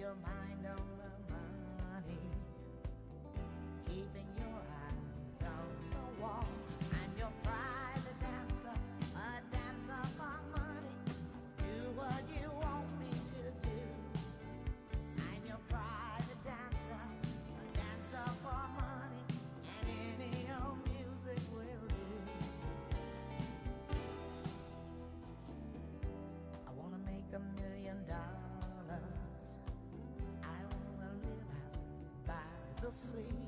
your mind on the money, keeping your eyes on the wall. I'm your private dancer, a dancer for money. Do what you want me to do. I'm your private dancer, a dancer for money, and any old music will do. I wanna make $1 million. I wanna live out by the sea,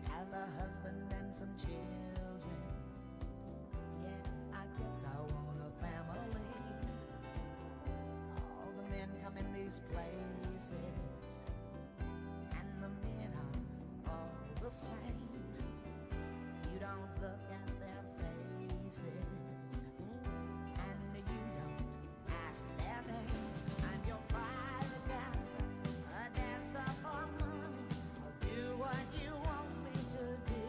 have a husband and some children. Yeah, I guess I want a family. All the men come in these places, and the men are all the same. You don't look at their faces, and you don't ask their name. I'm your private dancer, a dancer for money. I'll do what you want me to do.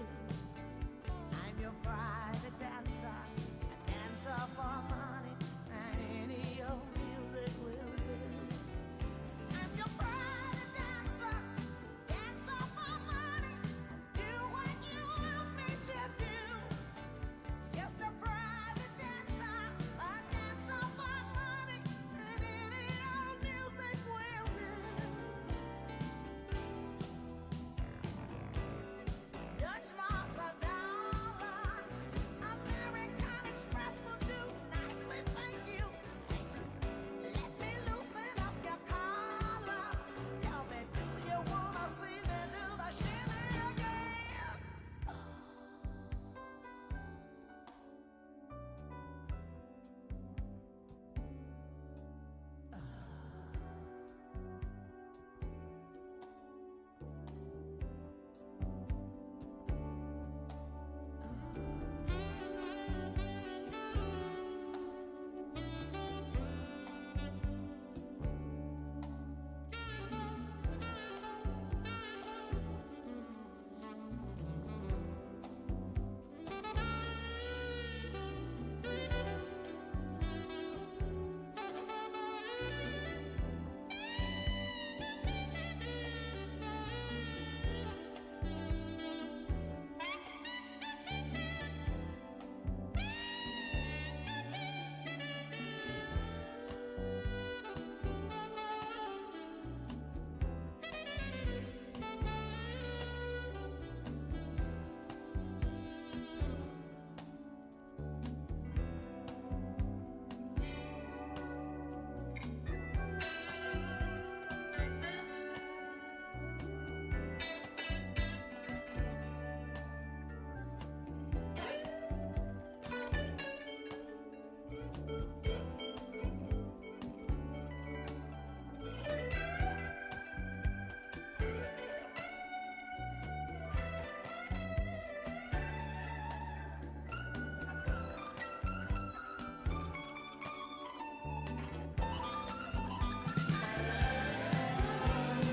I'm your private dancer, a dancer for money, and any old music will do. I'm your private dancer, dancer for money. Do what you want me to do. Just a private dancer, a dancer for money, and any old music will do. Dutch marks are dollars, American Express will do nicely, thank you. Let me loosen up your collar. Tell me, do you wanna see me do the shimmy again?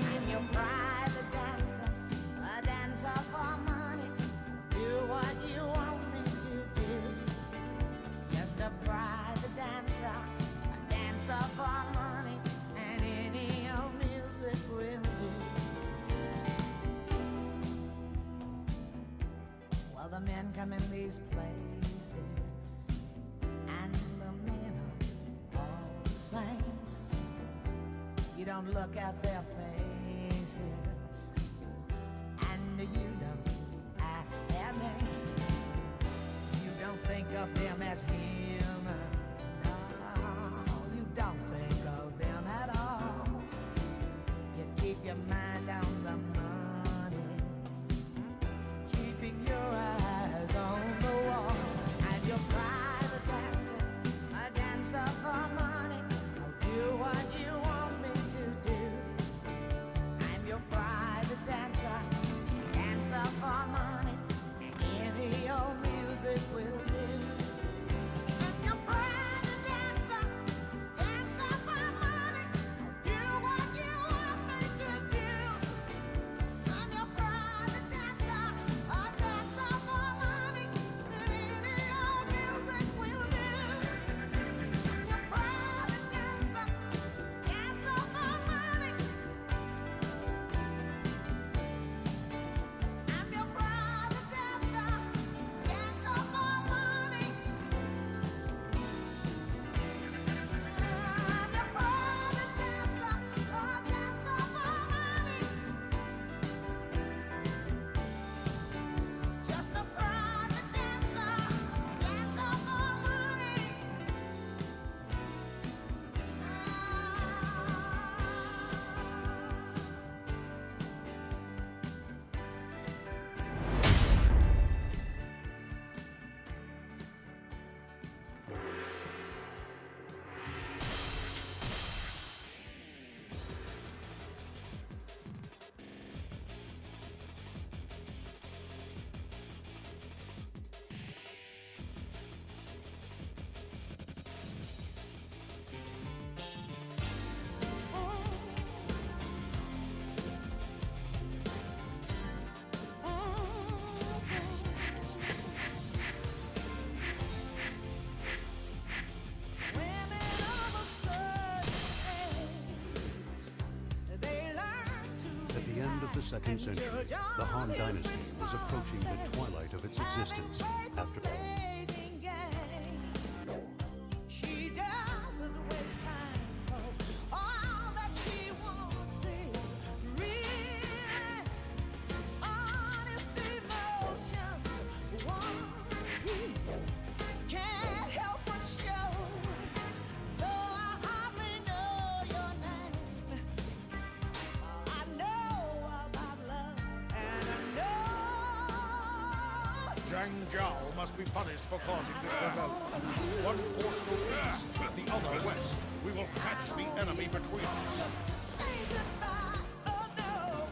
I'm your private dancer, a dancer for money. Do what you want me to do. Just a private dancer, a dancer for money, and any old music will do. Well, the men come in these places, and the men are all the same. You don't look at their faces, and you don't ask their name. You don't think of them as human. No, you don't think of them at all. You keep your mind on the money, keeping your eyes on the wall. And your private dancer, a dancer for money. I'll do what you want me to do. I'm your private dancer, dancer for money, and any old music will do. 2nd century, the Han Dynasty was approaching the twilight of its existence after... She doesn't waste time, 'cause all that she wants is real, honest emotions. One can't help but show. Though I hardly know your name, I know about love, and I know Zhang Zhao must be punished for causing this rebellion. One force go east, the other west. We will catch the enemy between us. say goodbye. Oh no,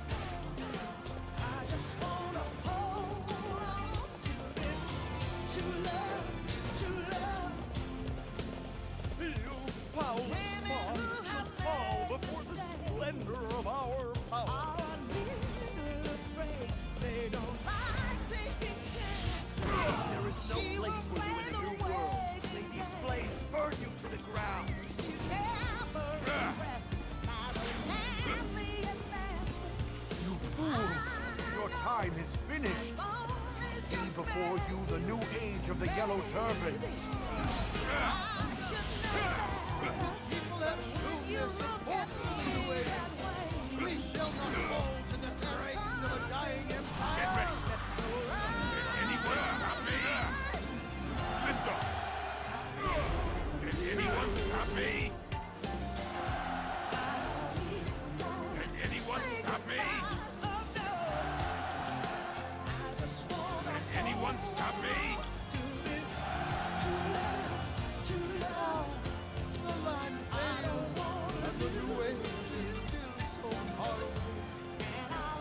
I just wanna hold on to this true love, true love. You foul spawn should fall before the splendor of our power. Are a little afraid. They don't like taking chances. There is no She place will for you in a play new the world. way May these flames burn you to the ground. you never impressed by the manly advances. You fools! Your time is finished. See before you the new age of the Yellow Turbans. People have shown their support to the new age. We shall not fall to the dregs of a dying empire. Get ready. Can anyone stop me? Lift off. Can anyone stop me? Can anyone stop me? Can anyone stop me?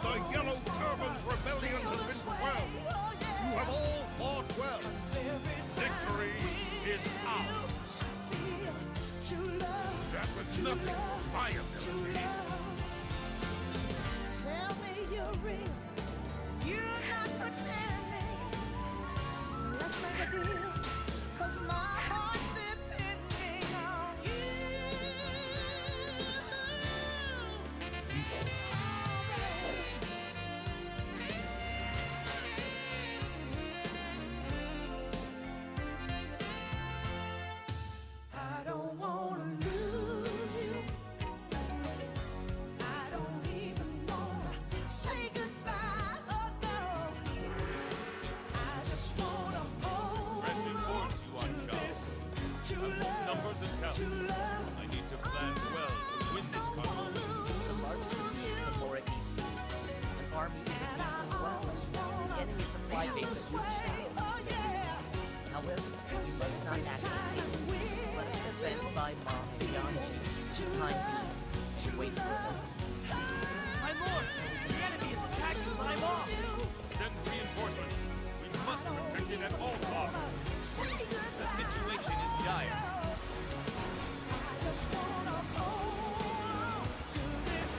The Yellow Turbans Rebellion has been quelled. You have all fought well. Victory is ours. That was nothing for my abilities. Tell me you're real. You're not pretending. Let's make a deal, 'cause my heart's depending on you. I don't wanna lose you. I don't even wanna say goodbye. Oh no, I just wanna hold Press in force, you on to unshall. this true I've love, numbers and talent. true love. I need to plan well to win this conflict. The large fleet is before it needs to be. An army is at least as well. The enemy supply base is reached out. Oh yeah, However, we must not act in haste. Let us defend Bai Mom and Yanji for the time being and wait for them. My lord! The enemy is attacking Bai Mom! Send reinforcements. We must protect it at all costs. The situation is dire. I just wanna hold on to this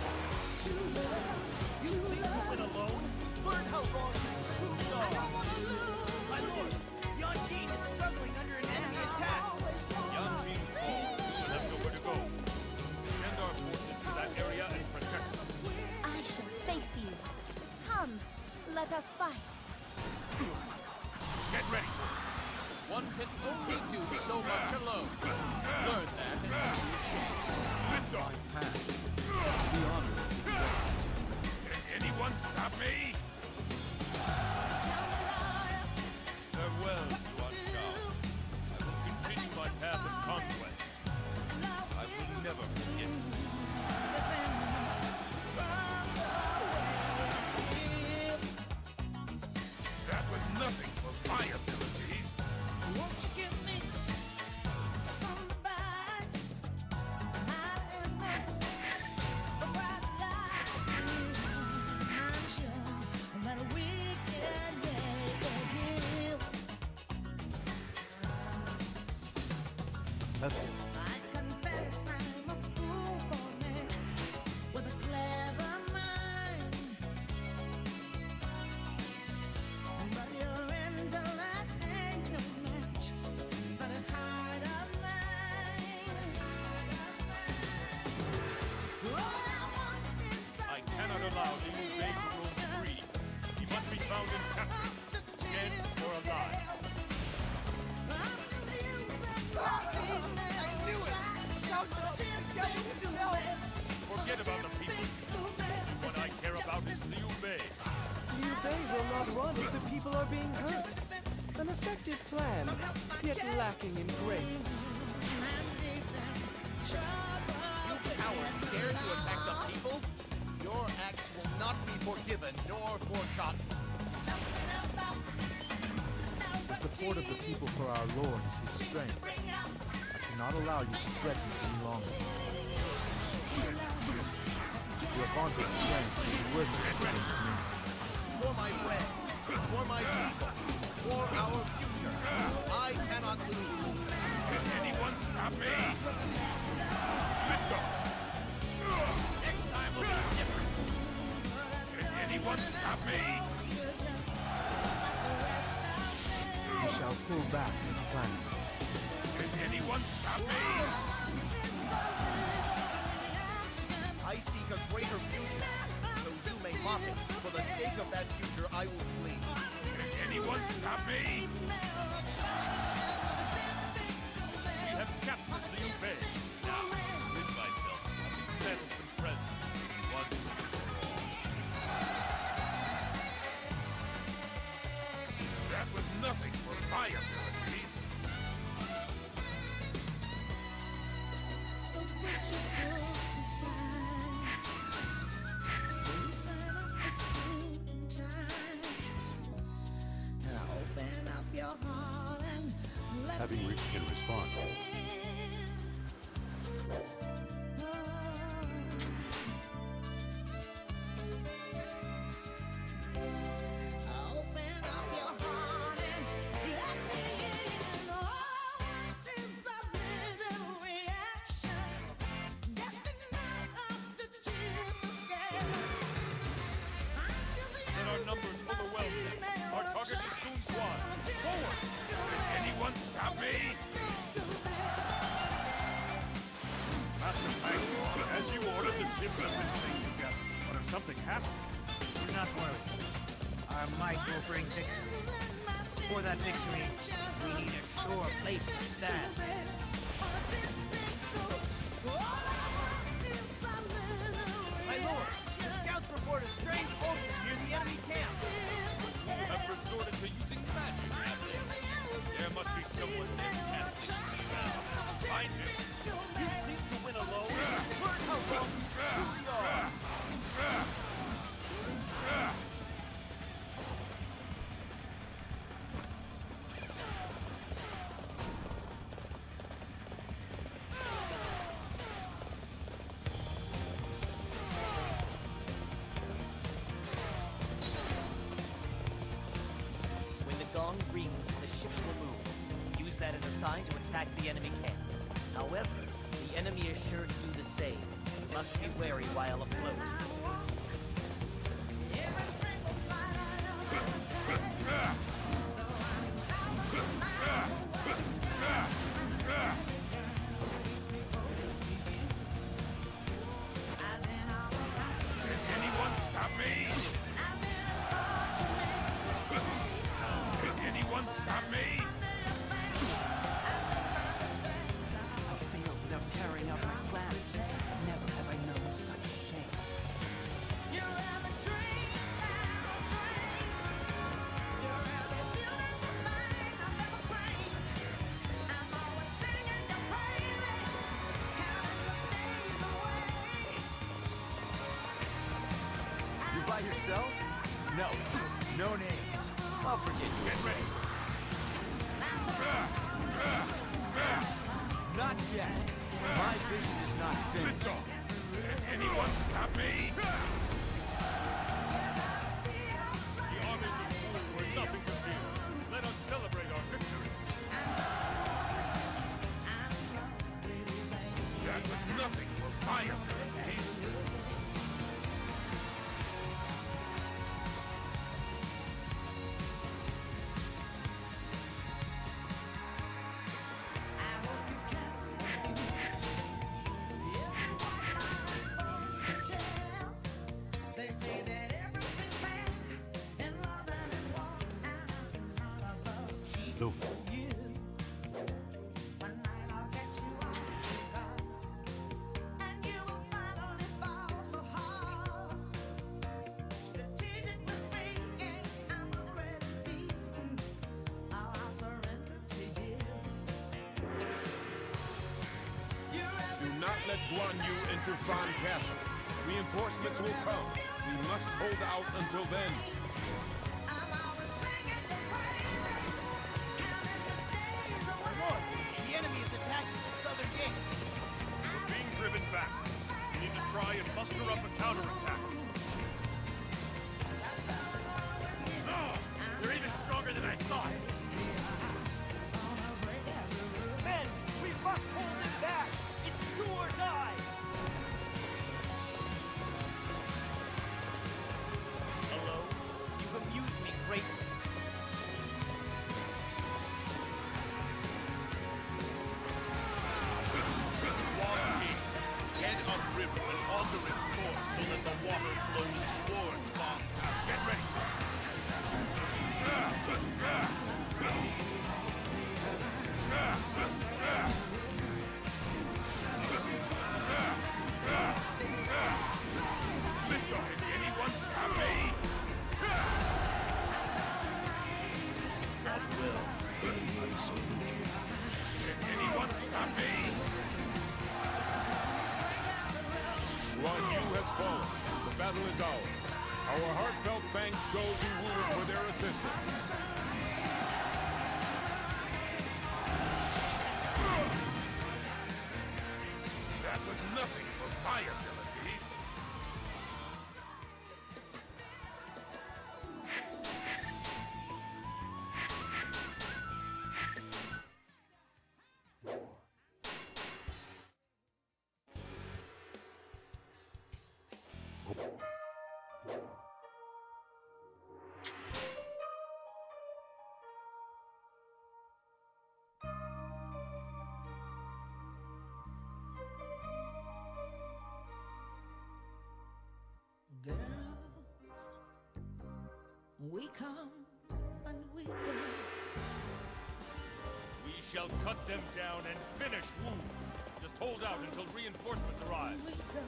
true love. You think to win alone? Learn how wrong you truly I are. don't wanna lose My lord, Yanjin is struggling under an enemy attack. Yanjin falls. We have nowhere to go. Send our forces to that area and protect them. I shall face you. Come, let us fight. Get ready. One can only do so much alone. Learn that and Lift off. Can anyone stop me? farewell, Yuan Shao. I will continue my path of conquest. I will never forget you. That was nothing for my abilities. Won't you give me some advice? I am not a bright light. I'm sure that we can make a deal. I confess I'm a fool for me with a clever mind. But your intellect ain't no match for this heart of mine. All I want is I cannot allow you to invade Forget about the people. What I care about is Liu Bei. Liu Bei will not run if the people are being hurt. An effective plan, yet lacking in grace. You cowards dare to attack the people? Your acts will not be forgiven nor forgotten. The support of the people for our Lord is his strength. I cannot allow you to threaten it any longer. Your vaunted strength is worthless against me. For my friends, for my people, for our future, I cannot lose. Can anyone stop me? Let go! Next time will be different. Can anyone stop me? We shall pull back as planned. Can anyone stop me? I seek a greater future. Though you may mock it, for the sake of that future, I will flee. Can anyone stop me? We have captured Liu Bei. Now, rid myself of these meddlesome presents once and for all. That was nothing for my abilities. So put your books aside. You sign up for suit time. And open up your heart and let Having me reached in response, open up your heart and let me in. Oh, this is a little reaction. Destiny of the chimney scales. Let our numbers overwhelm them. Our target is soon squad. Forward! Can anyone stop me? Master Tank, as you ordered, the ship has been chained together. But if something happens, do not worry. Our might will bring victory. For that victory, we need a sure place to stand. My lord, the scouts report a strange altar near the enemy camp. Have resorted to using magic, have they? There must be someone there casting me. Find him. You think to win alone? Learn how wrong you truly are. When the gong rings, the ships will move. Use that as a sign to attack the enemy camp. However, the enemy is sure to do the same. You must be wary while afloat. Can anyone stop me? Can anyone stop me? I failed without carrying out my plan. Never have I known such shame. You by yourself? No. No names. I'll forget you. Get ready. Not yet. My vision is not finished. Lift off. Can anyone stop me? The armies of fools were nothing to fear. Let us celebrate our victory. That was nothing for my abilities. the Guan Yu enter Fan Castle. Reinforcements will come. We must hold out until then. My lord, the enemy is attacking the southern gate. We're being driven back. We need to try and muster up a counterattack. Oh, they're even stronger than I thought. Men, we must hold them back. It's do or die. Hello? You've amused me greatly. Head upriver and alter its course so that the water flows towards Bomb. Get ready. Can anyone stop me? As will. Can anyone stop me? Guan Yu has fallen. The battle is ours. Our heartfelt thanks go to Wu for their assistance. That was nothing for my abilities. Girls, we come and we go. We shall cut them down and finish Wu. Just hold out until reinforcements arrive. We go.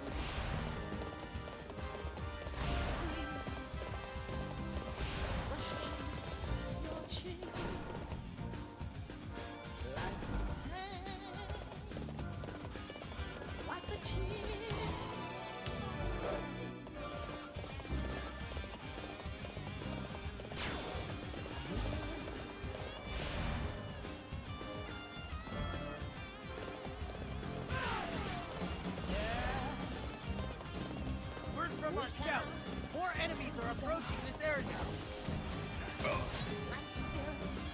Brushing your cheek like the hand, like the cheek. Word from our scouts. More enemies are approaching this area. Like spirits.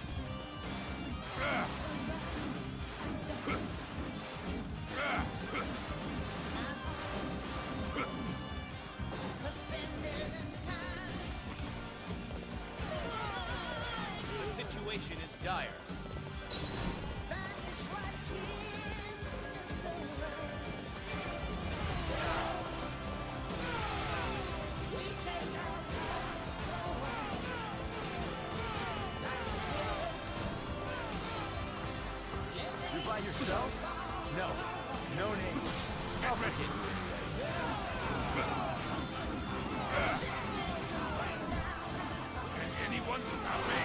Suspended in time. The situation is dire. Vanish like tears in the rain. We take our breath away. Like spirits. You by yourself? No. No names. I'll forget you. Can anyone stop me?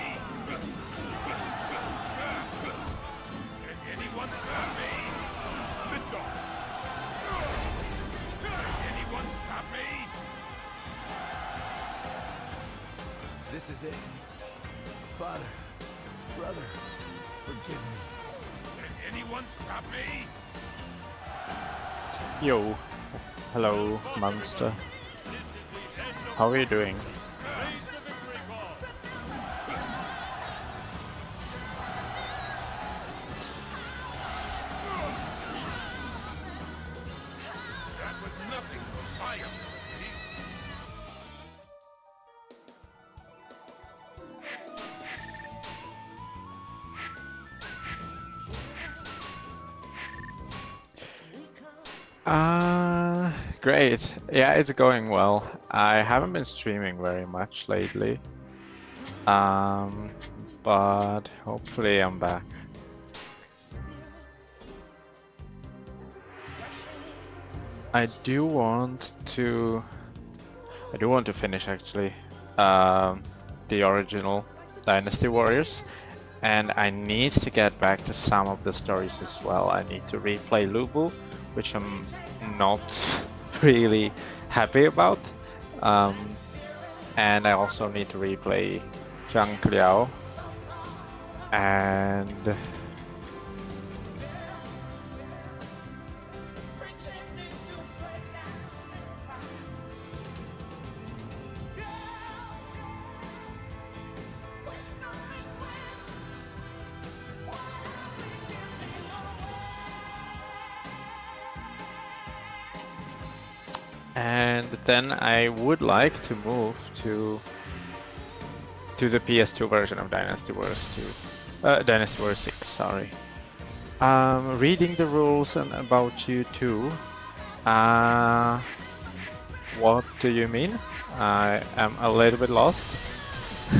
Can anyone stop me? Lift off. Can anyone stop me? This is it. Father, brother, forgive me. Can anyone stop me? Yo, hello, monster. How are you doing? Raise the victory call. That was nothing for my abilities. Great. Yeah, it's going well. I haven't been streaming very much lately. But hopefully I'm back. I do want to finish actually the original Dynasty Warriors, and I need to get back to some of the stories as well. I need to replay Lubu, which I'm not really happy about. And I also need to replay Zhang Liao. And then I would like to move to the PS2 version of Dynasty Warriors 2. Dynasty Warriors 6, sorry. Reading the rules and about you too. What do you mean? I am a little bit lost. At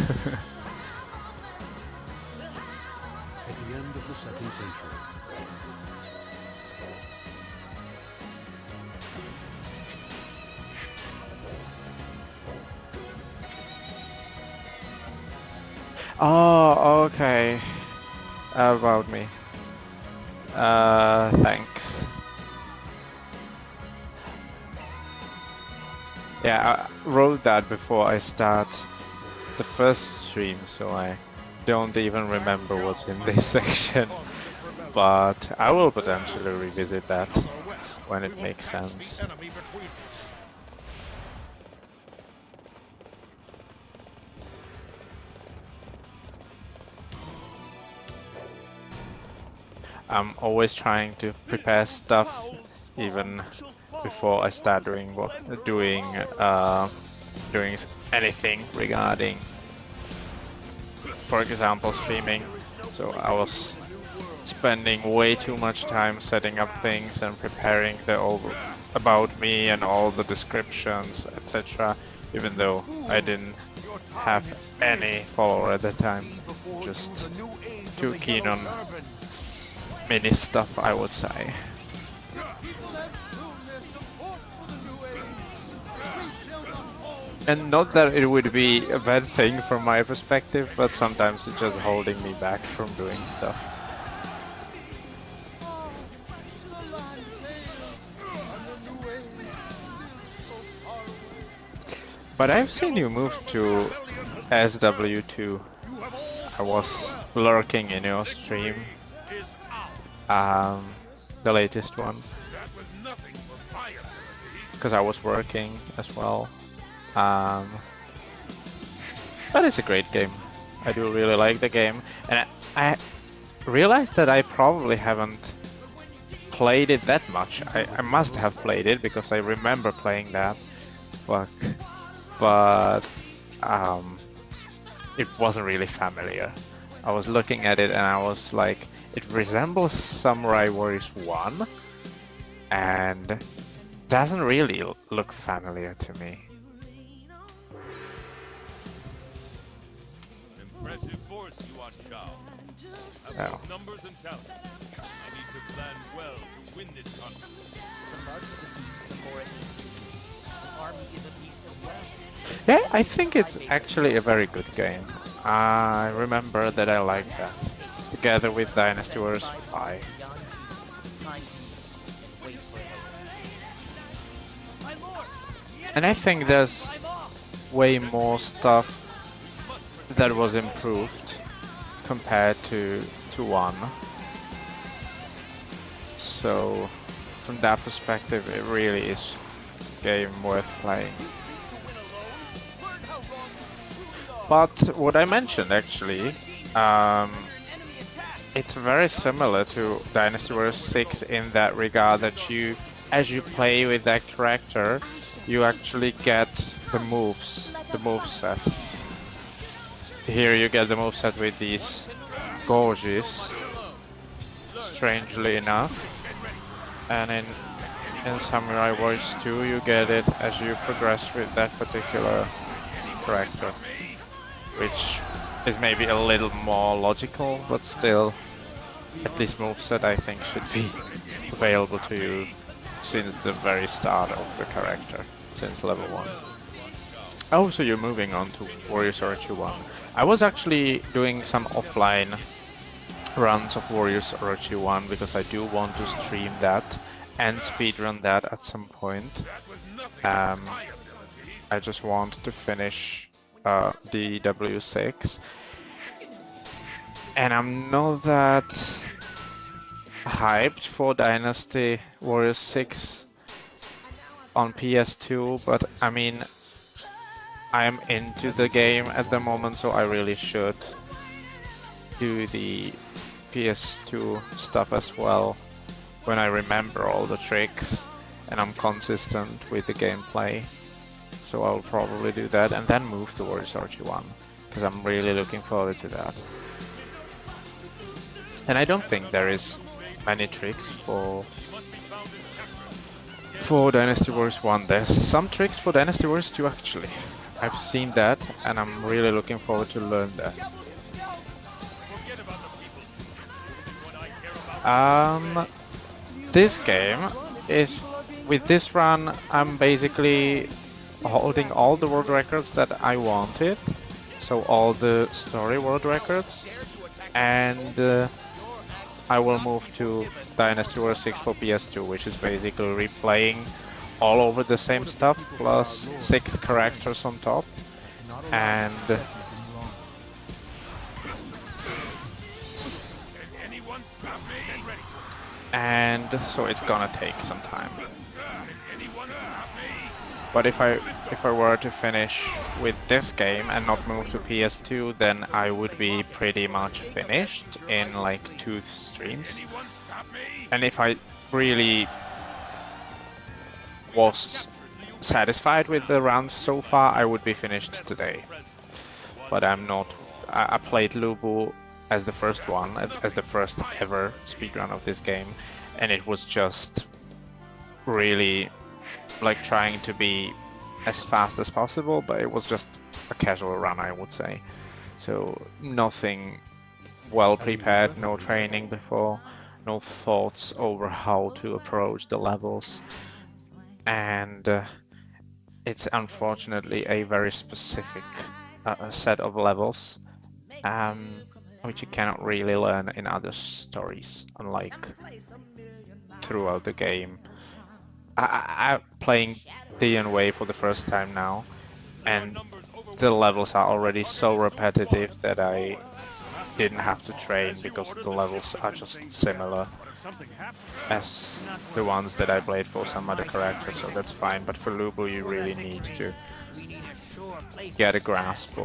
the end of the 2nd century, oh, okay. About me. Thanks. Yeah, I wrote that before I start the first stream, so I don't even remember what's in this section. But I will potentially revisit that when it makes sense. Enemy between us. I'm always trying to prepare stuff even before I start doing doing anything regarding, for example, streaming. So I was spending way too much time setting up things and preparing the all about me and all the descriptions, etc. Even though I didn't have any follower at the time, just too keen on mini stuff, I would say. And not that it would be a bad thing from my perspective, but sometimes it's just holding me back from doing stuff. But I've seen you move to SW2. I was lurking in your stream. The latest one. Because I was working as well. But it's a great game. I do really like the game. And I realized that I probably haven't played it that much. I must have played it because I remember playing that. Fuck. But it wasn't really familiar. I was looking at it and I was like, it resembles Samurai Warriors 1 and doesn't really look familiar to me. Impressive force you are, Shao. Have both numbers and talent. I need to plan well to win this conflict. The larger the beast, the more it needs to be. The army is a beast as well. Yeah, I think it's actually a very good game. I remember that I like that. Together with Dynasty Warriors 5. And I think there's way more stuff that was improved compared to 1. So from that perspective it really is a game worth playing. But what I mentioned actually, it's very similar to Dynasty Warriors 6 in that regard that you, as you play with that character, you actually get the moves, the moveset. Here you get the moveset with these gorges, strangely enough. And in Samurai Warriors 2 you get it as you progress with that particular character, which is maybe a little more logical, but still, at least moveset I think should be available to you since the very start of the character, since level 1. Oh, so you're moving on to Warriors Orochi 1. I was actually doing some offline runs of Warriors Orochi 1 because I do want to stream that, and speedrun that at some point. I just want to finish the W6, and I'm not that hyped for Dynasty Warriors 6 on PS2, but I mean, I'm into the game at the moment, so I really should do the PS2 stuff as well when I remember all the tricks and I'm consistent with the gameplay. So I'll probably do that and then move to Warriors RG1, because I'm really looking forward to that. And I don't think there is many tricks for Dynasty Warriors 1. There's some tricks for Dynasty Warriors 2 actually. I've seen that and I'm really looking forward to learn that. This game is, with this run, I'm basically holding all the world records that I wanted, so all the story world records, and I will move to Dynasty Warriors 6 for PS2, which is basically replaying all over the same stuff plus 6 characters on top, and so it's gonna take some time. But if I were to finish with this game and not move to PS2, then I would be pretty much finished in like 2 streams. And if I really was satisfied with the runs so far, I would be finished today. But I'm not. I played Lubu as the first one, as the first ever speedrun of this game, and it was just really like trying to be as fast as possible, but it was just a casual run, I would say. So nothing well prepared, no training before, no thoughts over how to approach the levels, and it's unfortunately a very specific set of levels, which you cannot really learn in other stories, unlike throughout the game. I'm playing DNW for the first time now, and the levels are already so repetitive that I didn't have to train, because the levels are just similar as the ones that I played for some other characters, so that's fine. But for Lubu you really need to get a grasp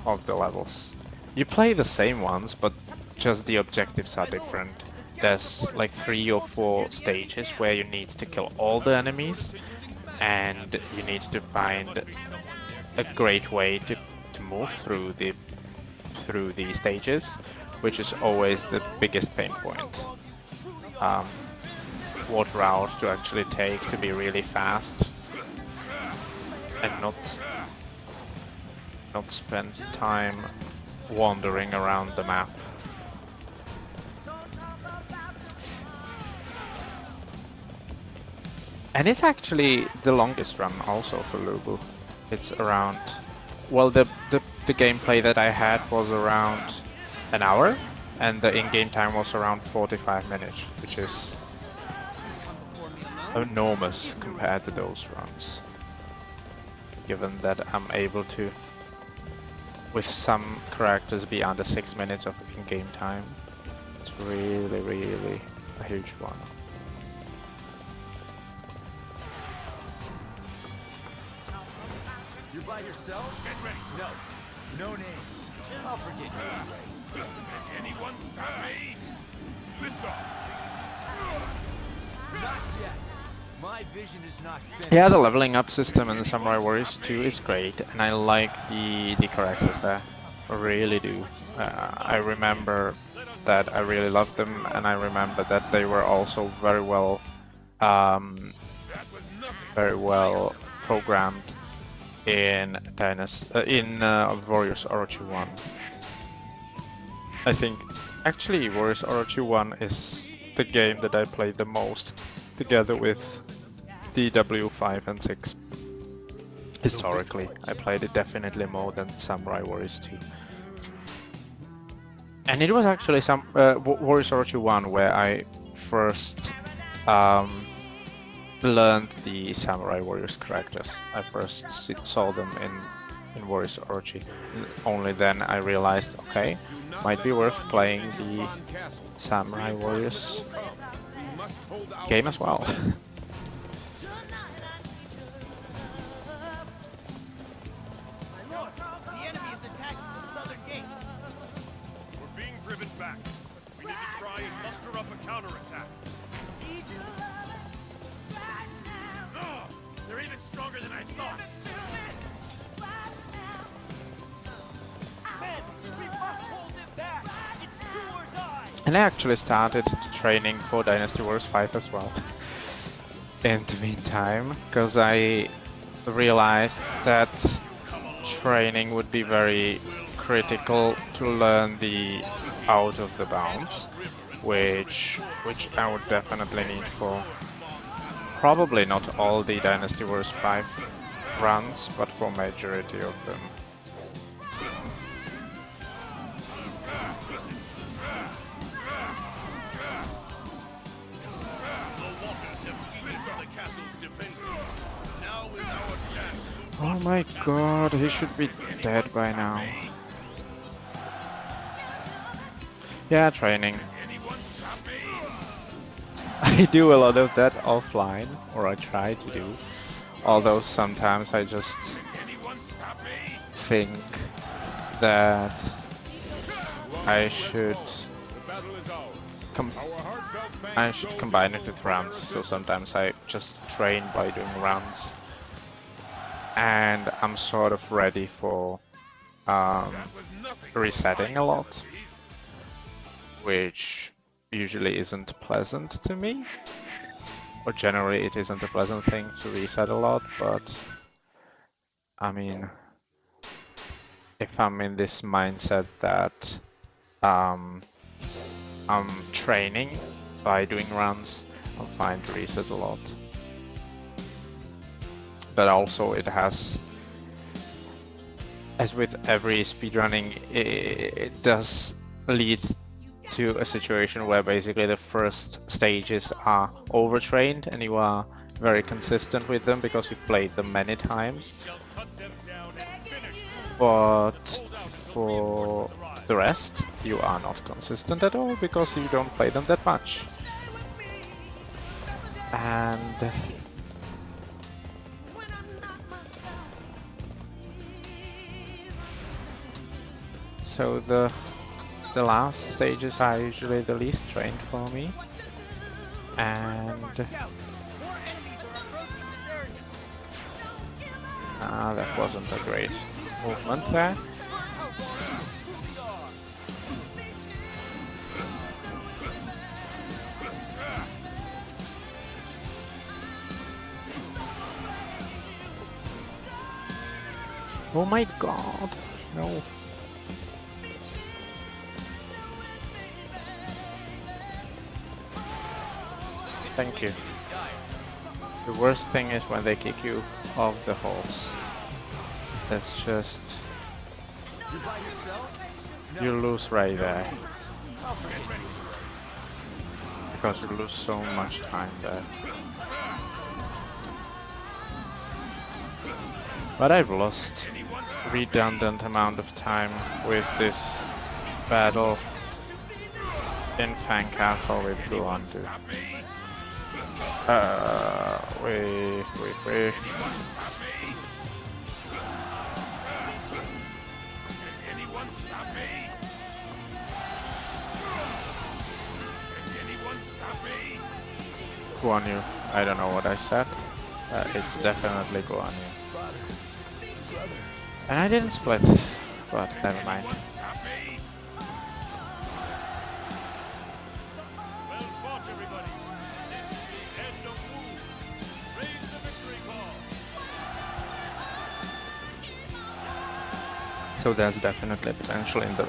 of the levels. You play the same ones, but just the objectives are different. There's like 3 or 4 stages where you need to kill all the enemies, and you need to find a great way to move through the stages, which is always the biggest pain point. What route to actually take to be really fast and not spend time wandering around the map. And it's actually the longest run also for Lubu. It's around, well, the gameplay that I had was around an hour, and the in-game time was around 45 minutes, which is enormous compared to those runs. Given that I'm able to, with some characters, be under 6 minutes of in-game time. It's really, really a huge one. You're by yourself? Get ready. No. No names. I'll forget you anyway. Can anyone stop me? Lift off. Not yet. My vision is not finished. Yeah, the leveling up system in the Samurai Warriors 2 is great, and I like the characters there. I really do. I remember that I really loved them, and I remember that they were also very well programmed in Warriors RG1. I think actually Warriors RG1 is the game that I played the most, together with DW5 and 6. Historically, I played it definitely more than Samurai Warriors 2. And it was actually some Warriors RG1 where I first learned the Samurai Warriors characters. I first saw them in Warriors Orochi. Only then I realized, okay, might be worth playing the Samurai Warriors game as well. My lord, the enemy is attacking the southern gate. We're being driven back. We need to try and muster up a counterattack. Oh, they're even stronger than I thought. Men, we must hold them back. It's do or die. And I actually started training for Dynasty Warriors 5 as well. In the meantime, because I realized that training would be very critical to learn the out of the bounds, which I would definitely need for probably not all the Dynasty Warriors 5 runs, but for majority of them. Oh my god, he should be dead by now. Yeah, training. I do a lot of that offline, or I try to do. Although sometimes I just think that I should combine it with runs. So sometimes I just train by doing runs, and I'm sort of ready for resetting a lot, which usually isn't pleasant to me, or generally it isn't a pleasant thing to reset a lot, but I mean, if I'm in this mindset that I'm training by doing runs, I'm fine to reset a lot. But also it has, as with every speedrunning, it does lead to a situation where basically the first stages are overtrained and you are very consistent with them because you've played them many times. But for the rest, you are not consistent at all because you don't play them that much. And so the last stages are usually the least trained for me, and that wasn't a great movement there. Oh my god, no. Thank you. The worst thing is when they kick you off the horse. That's just... you lose right there. Because you lose so much time there. But I've lost redundant amount of time with this battle in Fang Castle with gooooo. Wait. Gooooo. I don't know what I said. It's definitely gooooo. And I didn't split, but never mind. So there's definitely potential in the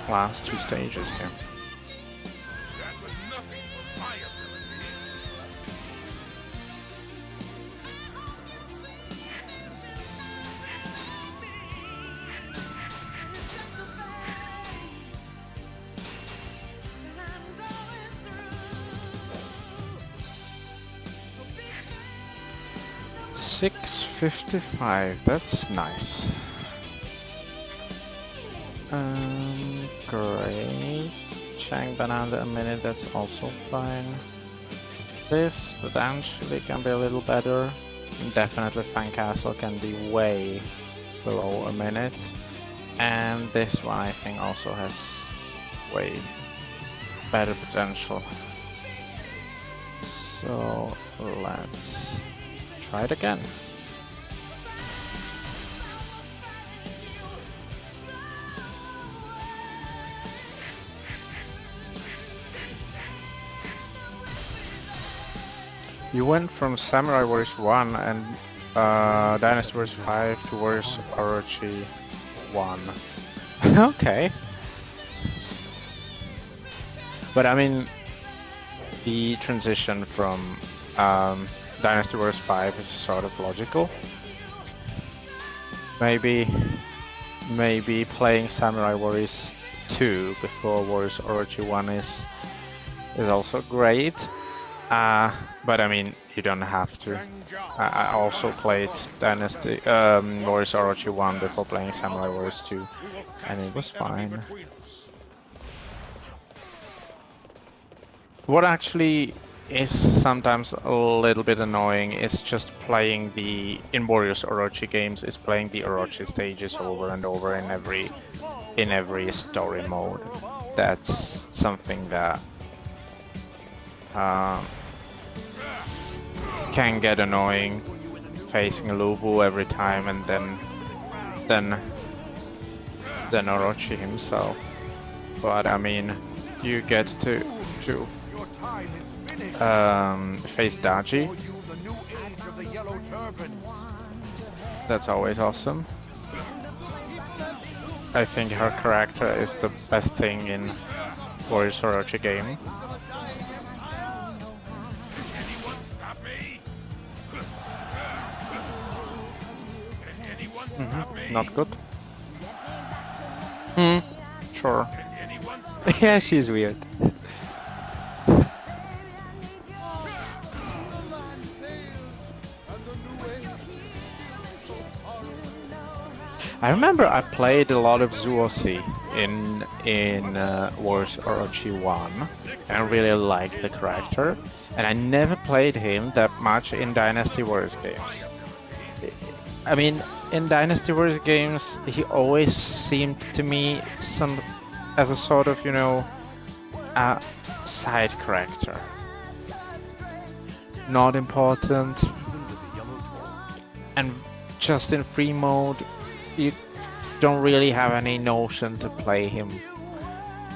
last two stages here. 655, that's nice. Great. Chang Banana a minute, that's also fine. This potentially can be a little better. Definitely Fan Castle can be way below a minute. And this one I think also has way better potential. So let's try it again. You went from Samurai Warriors 1 and Dynasty Warriors 5 to Warriors Orochi 1. Okay. But I mean, the transition from Dynasty Warriors 5 is sort of logical. Maybe playing Samurai Warriors 2 before Warriors Orochi 1 is also great. But I mean, you don't have to. I also played Dynasty Warriors Orochi 1 before playing Samurai Warriors 2, and it was fine. What actually is sometimes a little bit annoying is just playing in Warriors Orochi games is playing the Orochi stages over and over in every story mode. That's something that can get annoying, facing Lubu every time and then Orochi himself. But I mean, you get to face Daji. That's always awesome. I think her character is the best thing in Warriors Orochi game. Not good. Sure. Yeah, she's weird. I remember I played a lot of Zuosi in Warriors Orochi 1, and I really liked the character, and I never played him that much in Dynasty Warriors games. I mean, in Dynasty Warriors games, he always seemed to me as a sort of, you know, a side character. Not important, and just in free mode, you don't really have any notion to play him,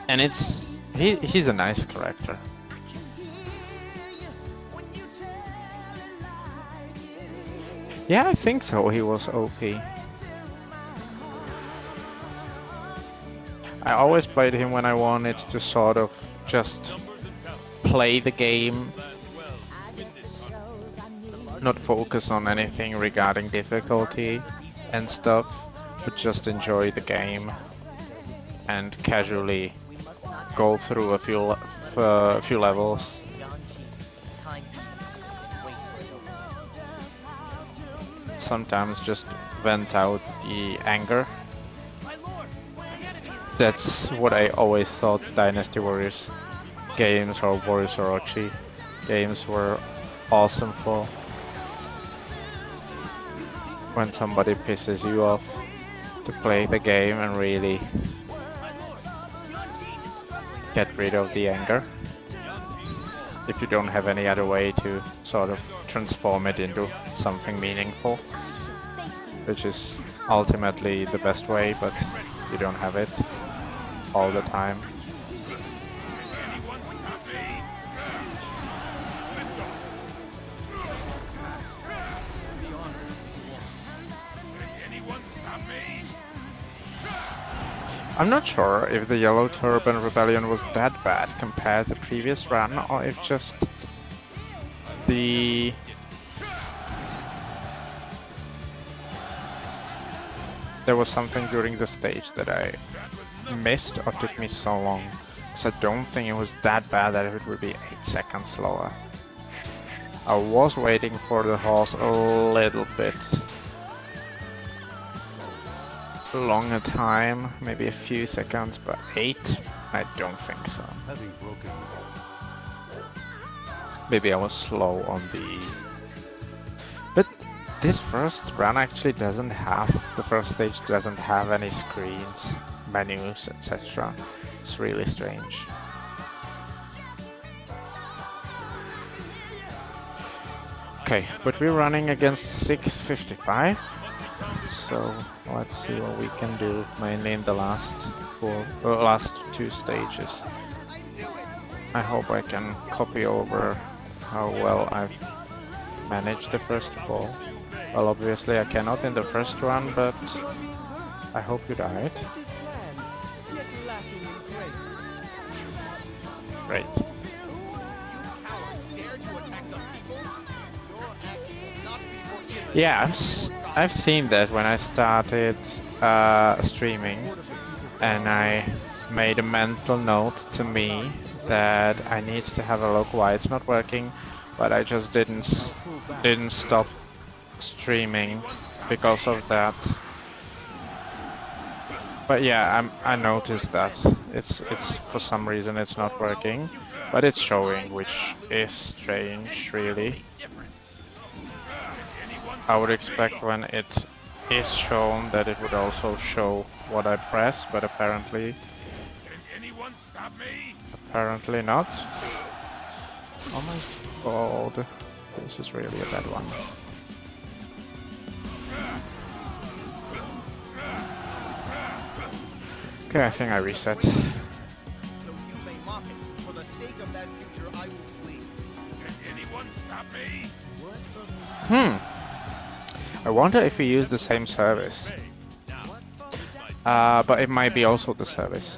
and he's a nice character. Yeah, I think so. He was OP. I always played him when I wanted to sort of just play the game, not focus on anything regarding difficulty and stuff, but just enjoy the game and casually go through a few levels. Sometimes just vent out the anger. That's what I always thought Dynasty Warriors games or Warriors Orochi games were awesome for. When somebody pisses you off, to play the game and really get rid of the anger. If you don't have any other way to sort of transform it into something meaningful, which is ultimately the best way, but you don't have it all the time. I'm not sure if the Yellow Turban Rebellion was that bad compared to the previous run, or if just there was something during the stage that I missed or took me so long. Because I don't think it was that bad that it would be 8 seconds slower. I was waiting for the horse a little bit longer time, maybe a few seconds, but 8? I don't think so. Having broken Maybe I was slow on the... But this first run actually doesn't have... The first stage doesn't have any screens, menus, etc. It's really strange. Okay, but we're running against 655. So let's see what we can do, mainly in the last two stages. I hope I can copy over how well I've managed the first ball. Well, obviously I cannot in the first run, but I hope you died. Great. Yeah, I've seen that when I started streaming, and I made a mental note to me that I need to have a look why it's not working, but I just didn't stop streaming because of that. But yeah, I noticed that it's for some reason it's not working, but it's showing, which is strange, really. I would expect when it is shown that it would also show what I press, but apparently not. Oh my god, this is really a bad one. Okay, I think I reset. I wonder if we use the same service. But it might be also the service.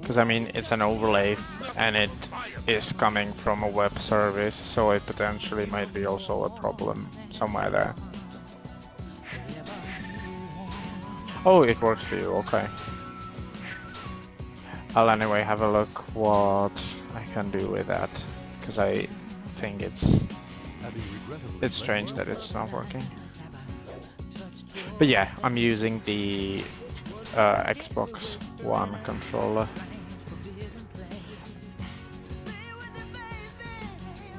Because I mean, it's an overlay and it is coming from a web service, so it potentially might be also a problem somewhere there. Oh, it works for you, okay. I'll anyway have a look what I can do with that, because I think it's strange that it's not working. But yeah, I'm using the Xbox One controller.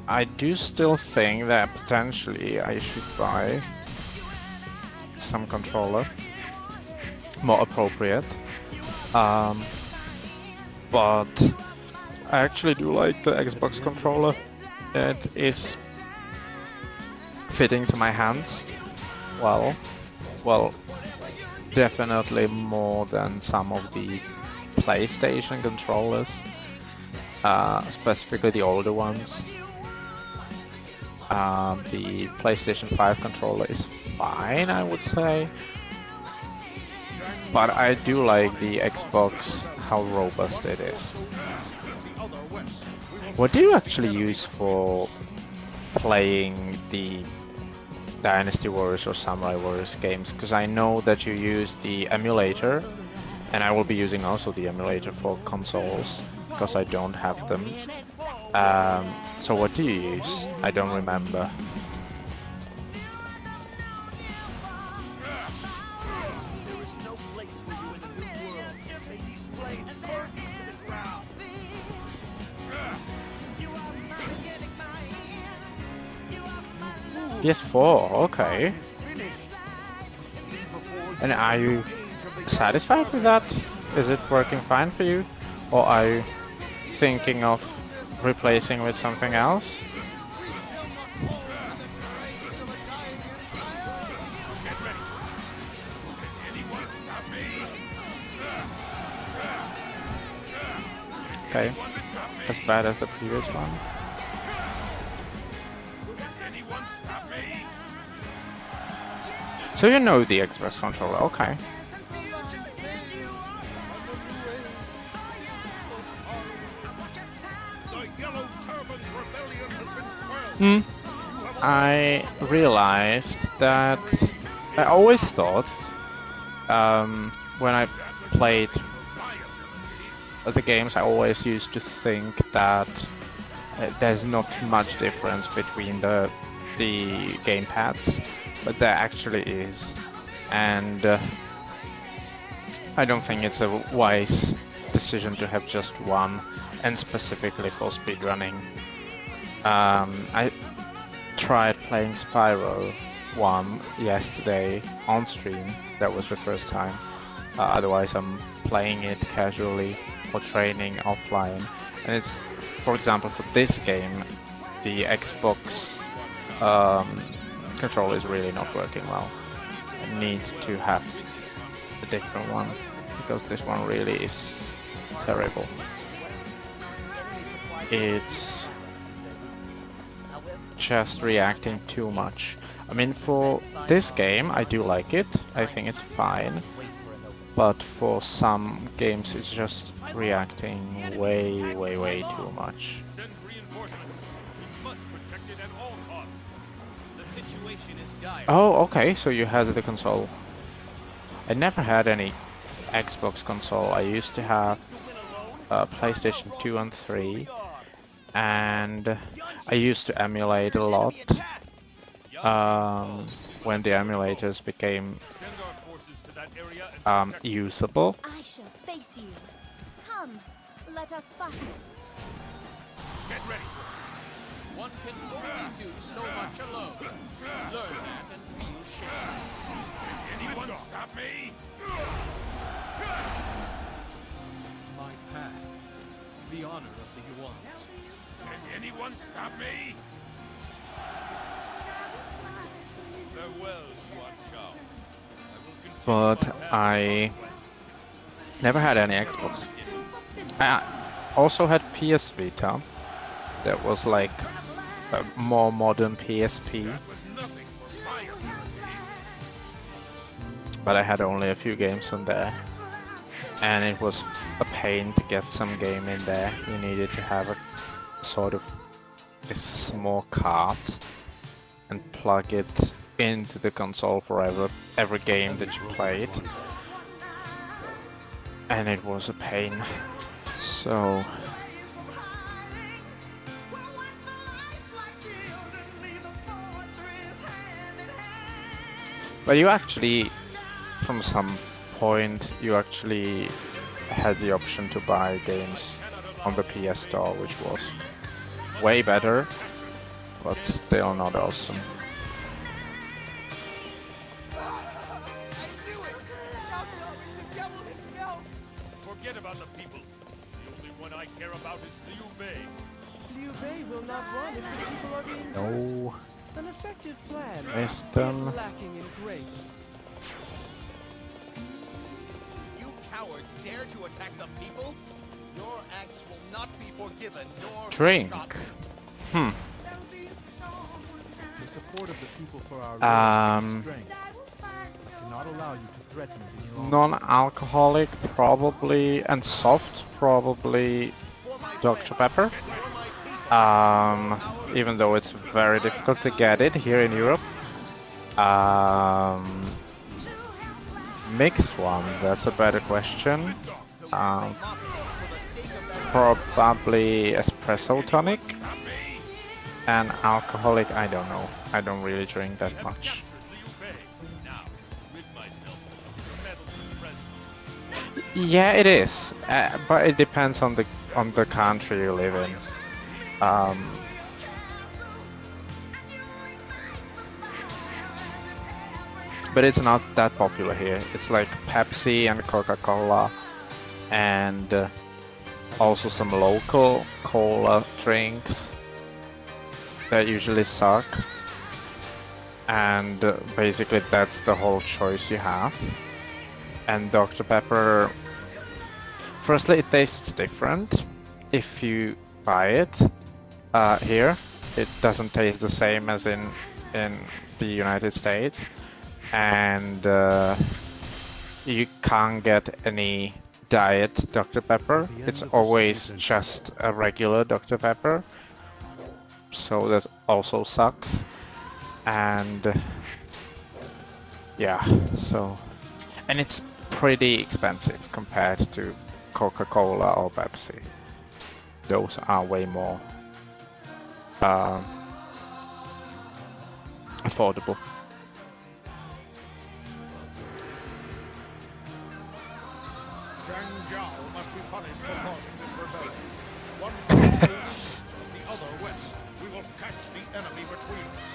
I do still think that potentially I should buy some controller, more appropriate. But I actually do like the Xbox controller. It is fitting to my hands well, definitely more than some of the PlayStation controllers, specifically the older ones. The PlayStation 5 controller is fine, I would say, but I do like the Xbox, how robust it is. What do you actually use for playing the Dynasty Warriors or Samurai Warriors games? Because I know that you use the emulator, and I will be using also the emulator for consoles, because I don't have them. So what do you use? I don't remember. PS4, okay. And are you satisfied with that? Is it working fine for you? Or are you thinking of replacing with something else? Okay, as bad as the previous one. So you know the Xbox controller, okay. I realized that I always thought when I played the games, I always used to think that there's not much difference between the gamepads, but there actually is, and I don't think it's a wise decision to have just one, and specifically for speedrunning. I tried playing Spyro 1 yesterday on stream. That was the first time. Otherwise I'm playing it casually for training offline. And it's, for example, for this game, the Xbox controller is really not working well. I need to have a different one, because this one really is terrible. It's just reacting too much. I mean, for this game I do like it, I think it's fine, but for some games it's just reacting way too much. Send reinforcements. We must protect it at all costs. The situation is dire. Oh, okay, so you had the console. I never had any Xbox console. I used to have PlayStation 2 and 3, and I used to emulate a lot when the emulators became usable. I shall face you. Come, let us fight. Get ready. One can only do so much alone. Learn that and feel shame. Can anyone stop me? My path. The honor of the Yuans. Can anyone stop me? Farewell, Yuan Shao. But I never had any Xbox. I also had PS Vita. That was like a more modern PSP. But I had only a few games on there. And it was a pain to get some game in there. You needed to have a sort of this small card and plug it into the console for every game that you played, and it was a pain. So but you actually, from some point, you actually had the option to buy games on the PS Store, which was way better, but still not awesome. Forget about the people. The only one I care about is Liu Bei. Liu Bei will not run if the people are being No. hurt. An effective plan, Missed yet them. lacking in grace. You cowards dare to attack the people? Your acts will not be forgiven nor Drink. forgotten. The support of the people for our Lord is strength. I cannot allow you to threaten me any longer. Non-alcoholic, probably, and soft, probably Dr. Pepper. Even though it's very difficult to get it here in Europe. Mixed one, that's a better question. Probably espresso tonic. And alcoholic, I don't know. I don't really drink that much. Yeah, it is, but it depends on the country you live in. But it's not that popular here. It's like Pepsi and Coca-Cola, and also some local cola drinks that usually suck. And basically that's the whole choice you have. And Dr. Pepper, firstly, it tastes different if you buy it here. It doesn't taste the same as in the United States, and you can't get any diet Dr. Pepper. It's always just a regular Dr. Pepper, so that also sucks. And yeah, so, and it's pretty expensive compared to Coca-Cola or Pepsi. Those are way more affordable. Zhang Jiao must be punished for causing this rebellion. One falls to the east, the other west. We will catch the enemy between us.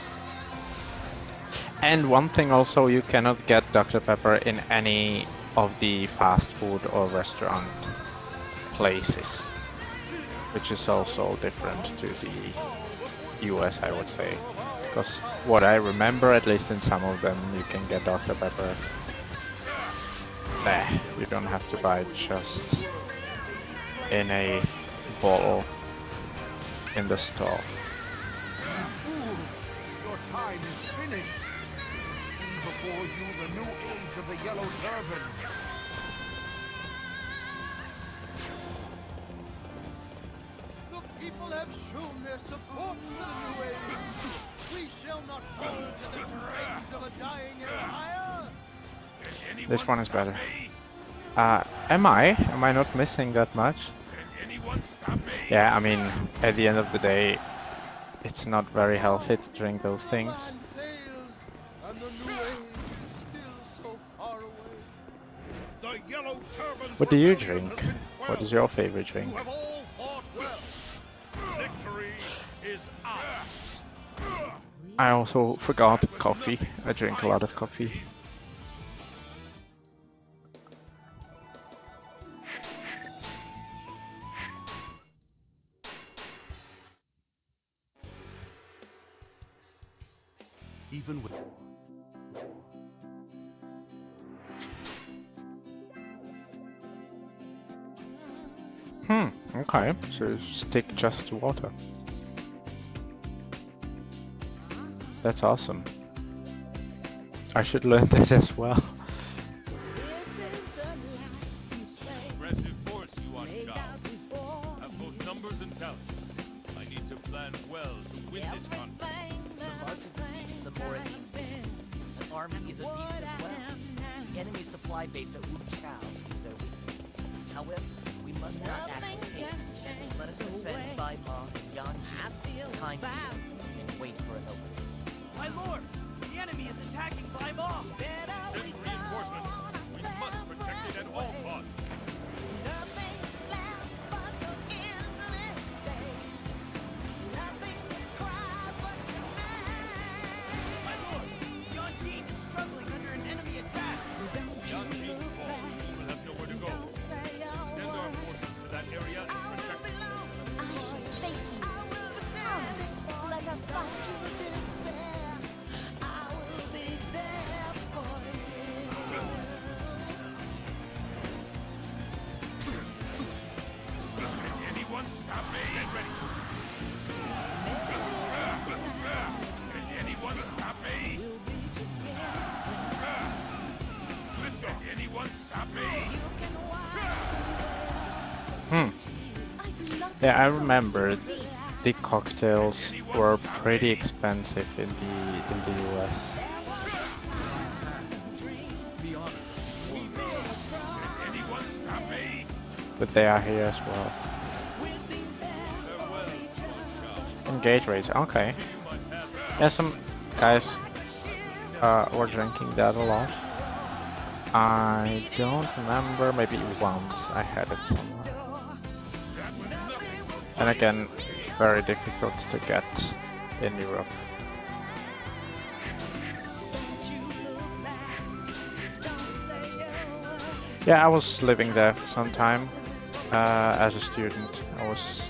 And one thing also, you cannot get Dr. Pepper in any of the fast food or restaurant places, which is also different to the US, I would say. Because what I remember, at least in some of them, you can get Dr. Pepper there. You don't have to buy it just in a bottle in the store. Fools! Your time is finished. You see before you the new age of the Yellow Turbans. The people have shown their support for the new age. We shall not fall to the dregs of a dying empire. This one is better. Am I not missing that much? Yeah, I mean, at the end of the day, it's not very healthy to drink those things. And the new age is still so far away. The Yellow Turbans What do you rebellion drink? has been What is quelled. your favorite drink? You have all fought well. Victory is ours. I also forgot coffee. I drink a lot of coffee. Even with Okay, so stick just to water. That's awesome. I should learn that as well. Aggressive force you unshot. Have both numbers and talent. I need to plan well to win this conflict. The larger the beast, the more it needs to be. An army is a beast as well. The enemy supply base at Wu Chao is their weakness. However, we must not act in haste. Let us defend Bai Ma and Yanji. Time here and wait for an opening. My lord! The enemy is attacking Bai Ma! Send reinforcements. We must protect it at all costs. My lord! Yanji is struggling under an enemy attack! Yanji falls. We will have nowhere to go. Send our forces to that area and protect it. I shall face you. Come, let us fight. Can anyone stop me? Get ready. Can anyone stop me? Can anyone stop me? Yeah, I remember the cocktails were pretty expensive in the US. Can anyone stop me? But they are here as well. Engage rates, okay. Yeah, some guys were drinking that a lot. I don't remember, maybe once I had it somewhere. And again, very difficult to get in Europe. Yeah, I was living there some time as a student. I was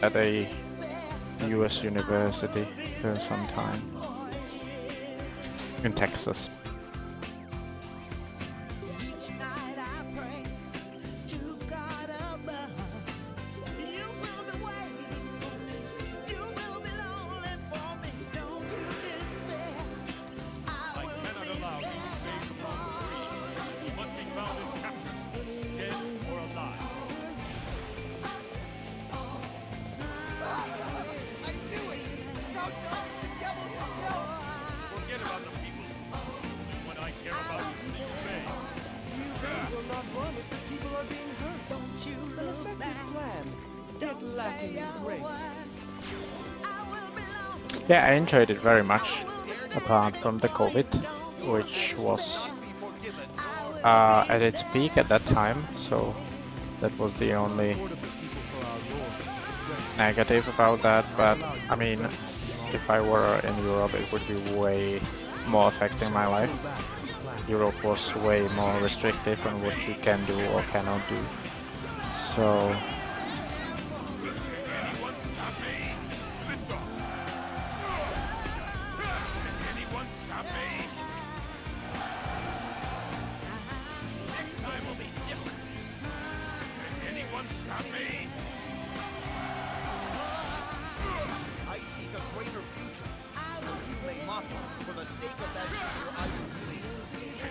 at a US university for some time in Texas. An effective plan, yet lacking in grace. Yeah, I enjoyed it very much, apart from the COVID, which was at its peak at that time, so that was the only negative about that. But I mean, if I were in Europe, it would be way more affecting my life. Europe was way more restrictive on what you can do or cannot do. So I seek a greater future. You may mock me. For the sake of that future, I will flee.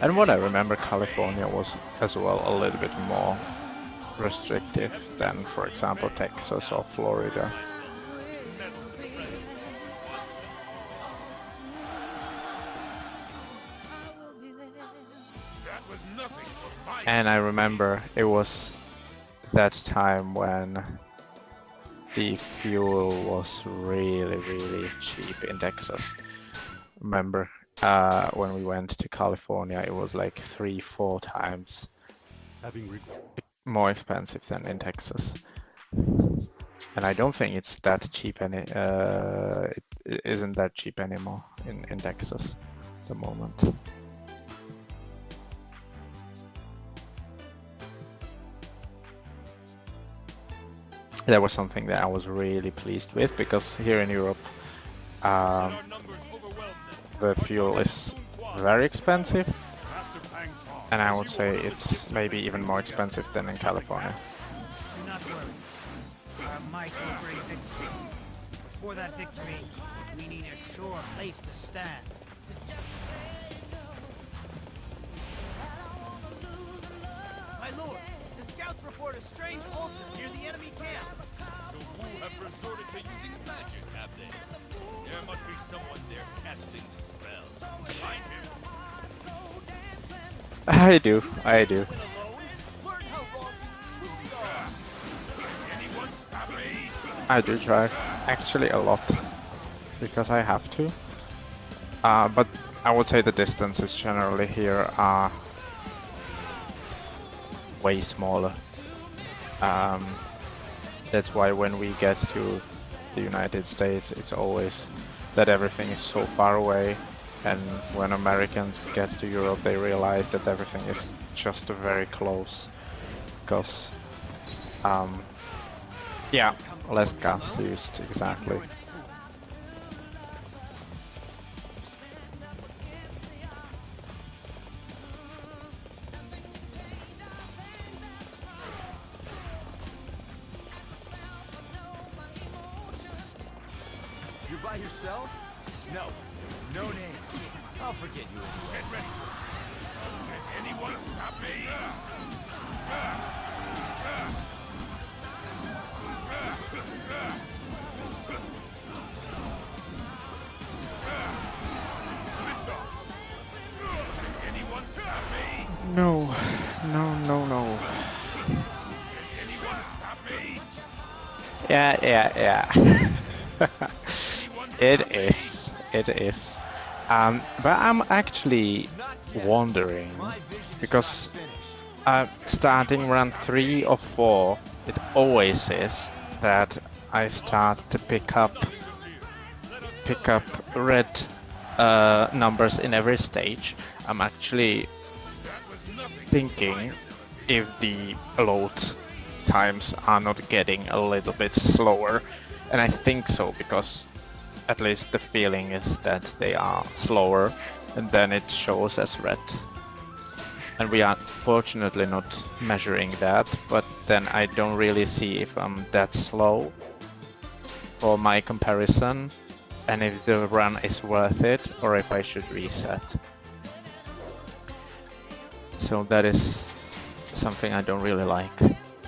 And what I remember, California was as well a little bit more restrictive than, for example, Texas or Florida. And I remember it was that time when the fuel was really, really cheap in Texas. Remember when we went to California, it was like 3-4 times more expensive than in Texas. And I don't think it's that cheap it isn't that cheap anymore in Texas at the moment. That was something that I was really pleased with, because here in Europe the fuel is very expensive, and I would say it's maybe even more expensive than in California. Do not worry. Our might will bring victory. But for that victory, we need a sure place to stand. My lord, the scouts report a strange altar near the enemy camp. So who have resorted to using magic, have they? There must be someone there casting the spell. Find him. I do. I do drive, actually a lot, because I have to. But I would say the distances generally here are way smaller. That's why when we get to the United States, it's always that everything is so far away, and when Americans get to Europe, they realize that everything is just very close, because yeah, less gas used, exactly. You're by yourself? No. No names. I'll forget you anyway. Get ready. Can anyone stop me? Can anyone stop me? No. Can anyone stop me? Yeah. It is. But I'm actually wondering, because starting round 3 or 4, it always is that I start to pick up red numbers in every stage. I'm actually thinking if the load times are not getting a little bit slower, and I think so, because at least the feeling is that they are slower, and then it shows as red. And we are fortunately not measuring that, but then I don't really see if I'm that slow for my comparison, and if the run is worth it, or if I should reset. So that is something I don't really like,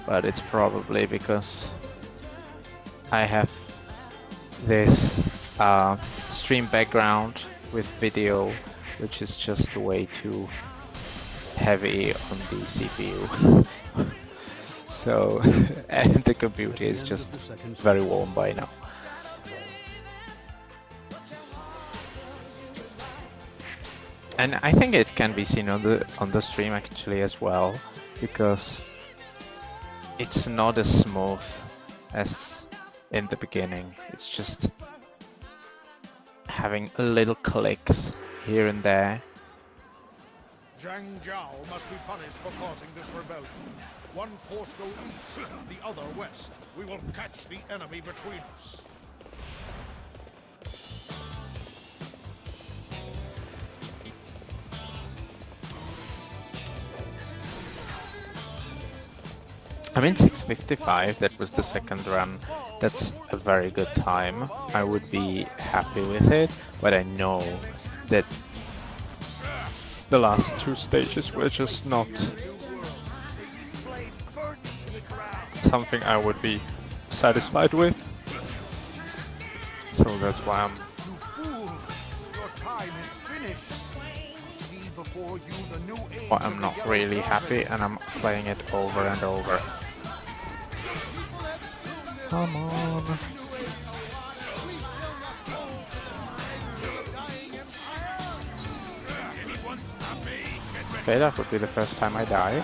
but it's probably because I have this stream background with video, which is just way too heavy on the CPU. So, and the computer is just very warm by now. And I think it can be seen on the stream actually as well, because it's not as smooth as in the beginning. It's just having little clicks here and there. Zhang Jiao must be punished for causing this rebellion. One force go east, the other west. We will catch the enemy between us. I mean 6:55, that was the second run. That's a very good time. I would be happy with it, but I know that the last two stages were just not something I would be satisfied with. So that's why I'm... Why I'm not really happy, and I'm playing it over and over. Come on. Okay, that would be the first time I die.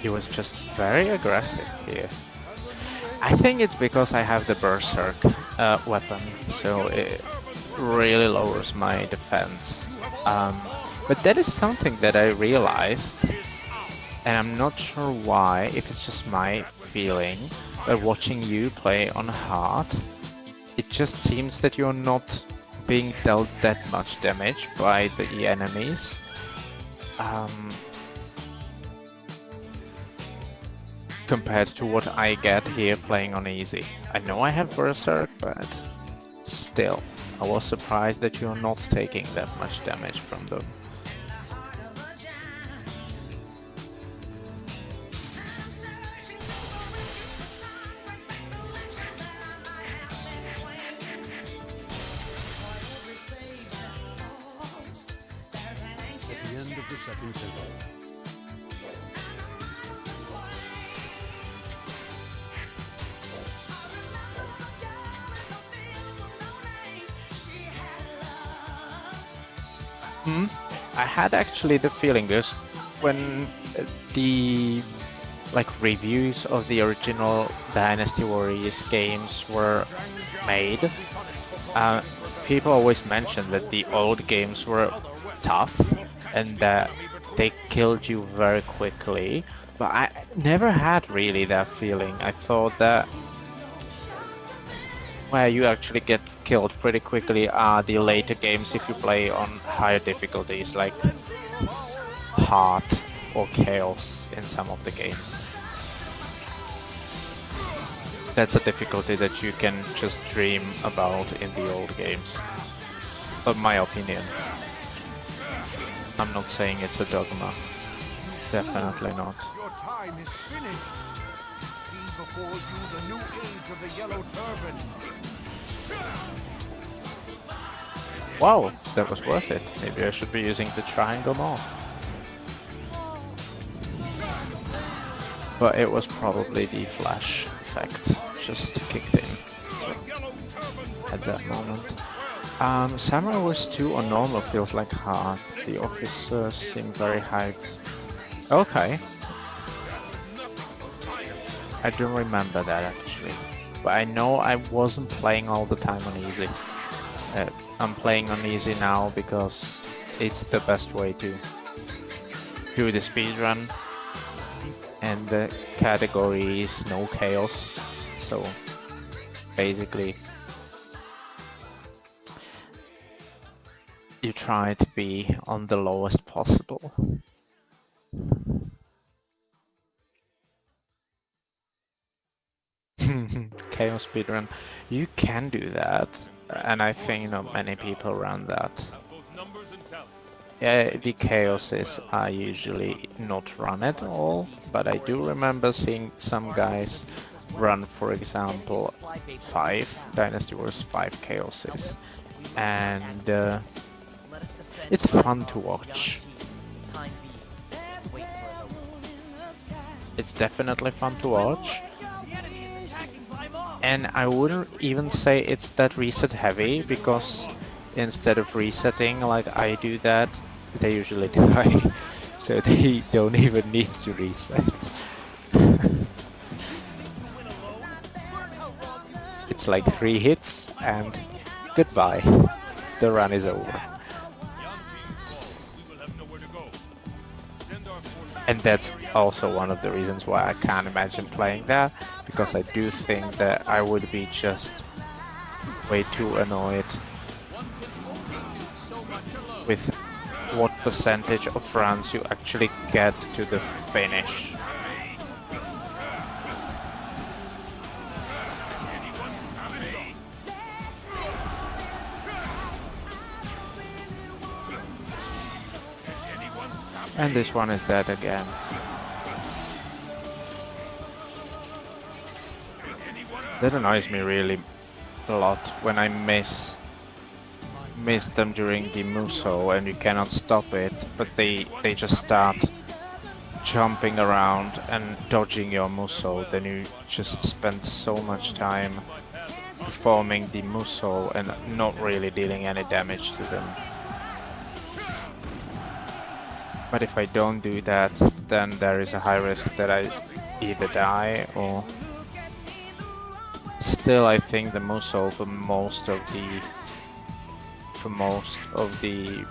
He was just very aggressive here. I think it's because I have the Berserk weapon, so it really lowers my defense. But that is something that I realized, and I'm not sure why, if it's just my feeling, but watching you play on hard, it just seems that you're not being dealt that much damage by the enemies. Compared to what I get here playing on easy. I know I have Berserk, but still, I was surprised that you're not taking that much damage from them. At the end of the second cycle. I had actually the feeling this when the reviews of the original Dynasty Warriors games were made. People always mentioned that the old games were tough and that they killed you very quickly, but I never had really that feeling. I thought that where you actually get killed pretty quickly are the later games if you play on higher difficulties like hard or chaos in some of the games. That's a difficulty that you can just dream about in the old games. But my opinion. I'm not saying it's a dogma. Definitely not. Your time is finished. See before you the new age of the yellow turbans. Wow, that was worth it. Maybe I should be using the triangle more. But it was probably the flash effect just kicked in at that moment. Samurai Wars 2 on normal feels like hard. The officers seem very hype. Okay. I don't remember that actually. But I know I wasn't playing all the time on easy. I'm playing on easy now because it's the best way to do the speedrun. And the category is no chaos. So basically you try to be on the lowest possible. Chaos speedrun. You can do that, and I think not many people run that. Yeah, the chaoses are usually not run at all, but I do remember seeing some guys run, for example, 5 Dynasty Warriors 5 chaoses, and it's fun to watch. it's definitely fun to watch. And I wouldn't even say it's that reset heavy, because instead of resetting like I do that, they usually die. So they don't even need to reset. It's like 3 hits and goodbye. The run is over. And that's also one of the reasons why I can't imagine playing that, because I do think that I would be just way too annoyed with what percentage of runs you actually get to the finish. And this one is dead again. That annoys me really a lot when I miss them during the Muso and you cannot stop it, but they just start jumping around and dodging your Muso. Then you just spend so much time performing the Muso and not really dealing any damage to them. But if I don't do that, then there is a high risk that I either die or... Still, I think the Muso for most of the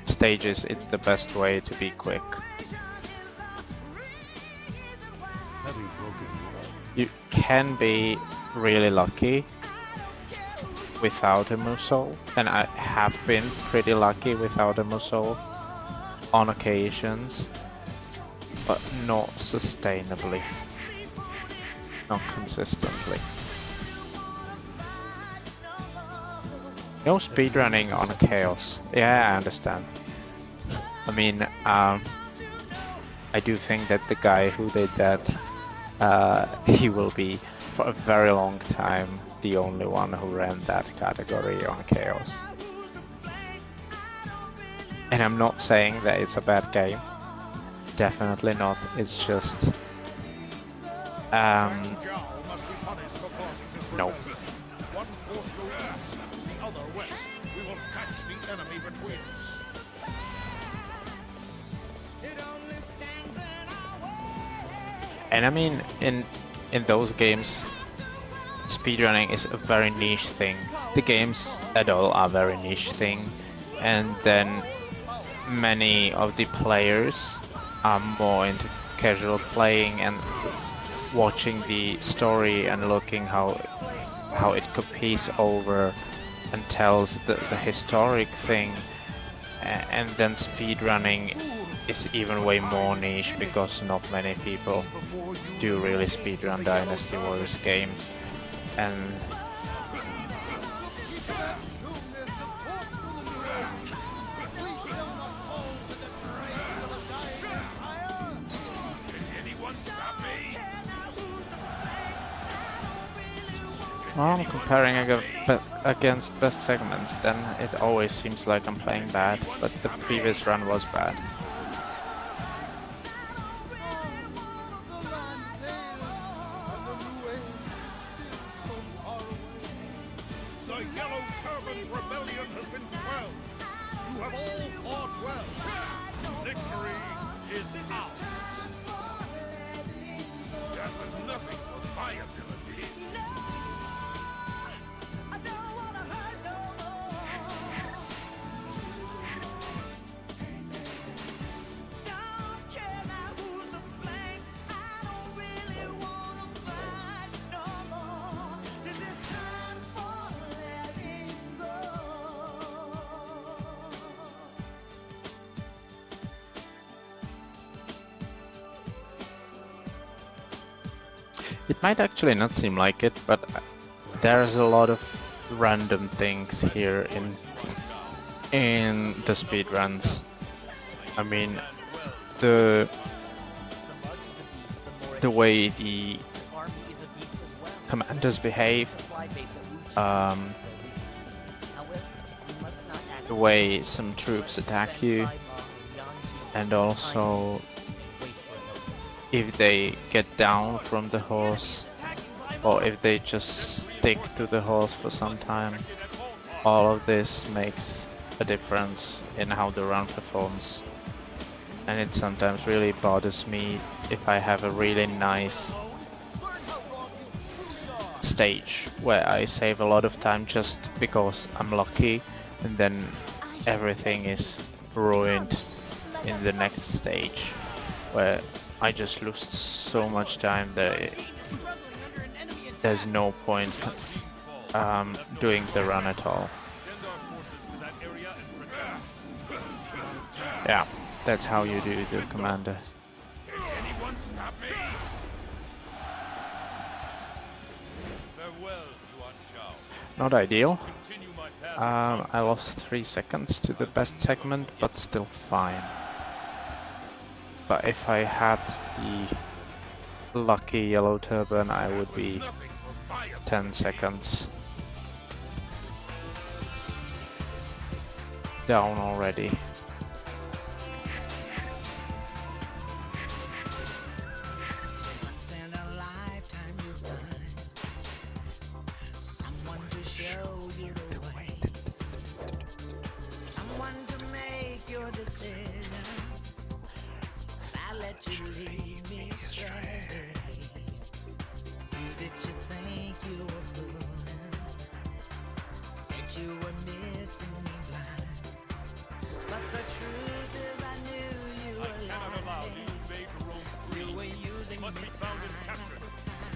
stages, it's the best way to be quick. You can be really lucky without a Muso, and I have been pretty lucky without a Muso on occasions, but not sustainably, not consistently. No speedrunning on Chaos. Yeah, I understand. I mean, I do think that the guy who did that, he will be for a very long time the only one who ran that category on Chaos. And I'm not saying that it's a bad game. Definitely not. It's just... no. One force go east, the other west. We will catch the enemy between us. And I mean, in those games, speedrunning is a very niche thing. The games at all are very niche thing, and then many of the players are more into casual playing and watching the story and looking how it copies over and tells the historic thing, and then speedrunning is even way more niche because not many people do really speedrun Dynasty Warriors games. And well, I'm comparing against best segments, then it always seems like I'm playing bad, but the previous run was bad. The Yellow Turban's rebellion has been quelled. You have all fought well. Victory is ours. That was nothing for my abilities. It might actually not seem like it, but there's a lot of random things here in the speedruns. I mean, the way the commanders behave, the way some troops attack you, and also if they get down from the horse, or if they just stick to the horse for some time. All of this makes a difference in how the run performs. And it sometimes really bothers me if I have a really nice stage where I save a lot of time just because I'm lucky, and then everything is ruined in the next stage where I just lose so much time that there's no point doing the run at all. Yeah, that's how you do the commander. Can anyone stop me? Farewell, Yuan Shao. Not ideal. Continue my path. I lost 3 seconds to the best segment, but still fine. But if I had the lucky yellow turban, I would be 10 seconds down already. Once in a lifetime you find someone to show you the way, someone to make your decisions, I let you lead me astray. Who did you think you were fooling? Said you were missing me blind, but the truth is I knew you were lying. You were using Must be found and captured,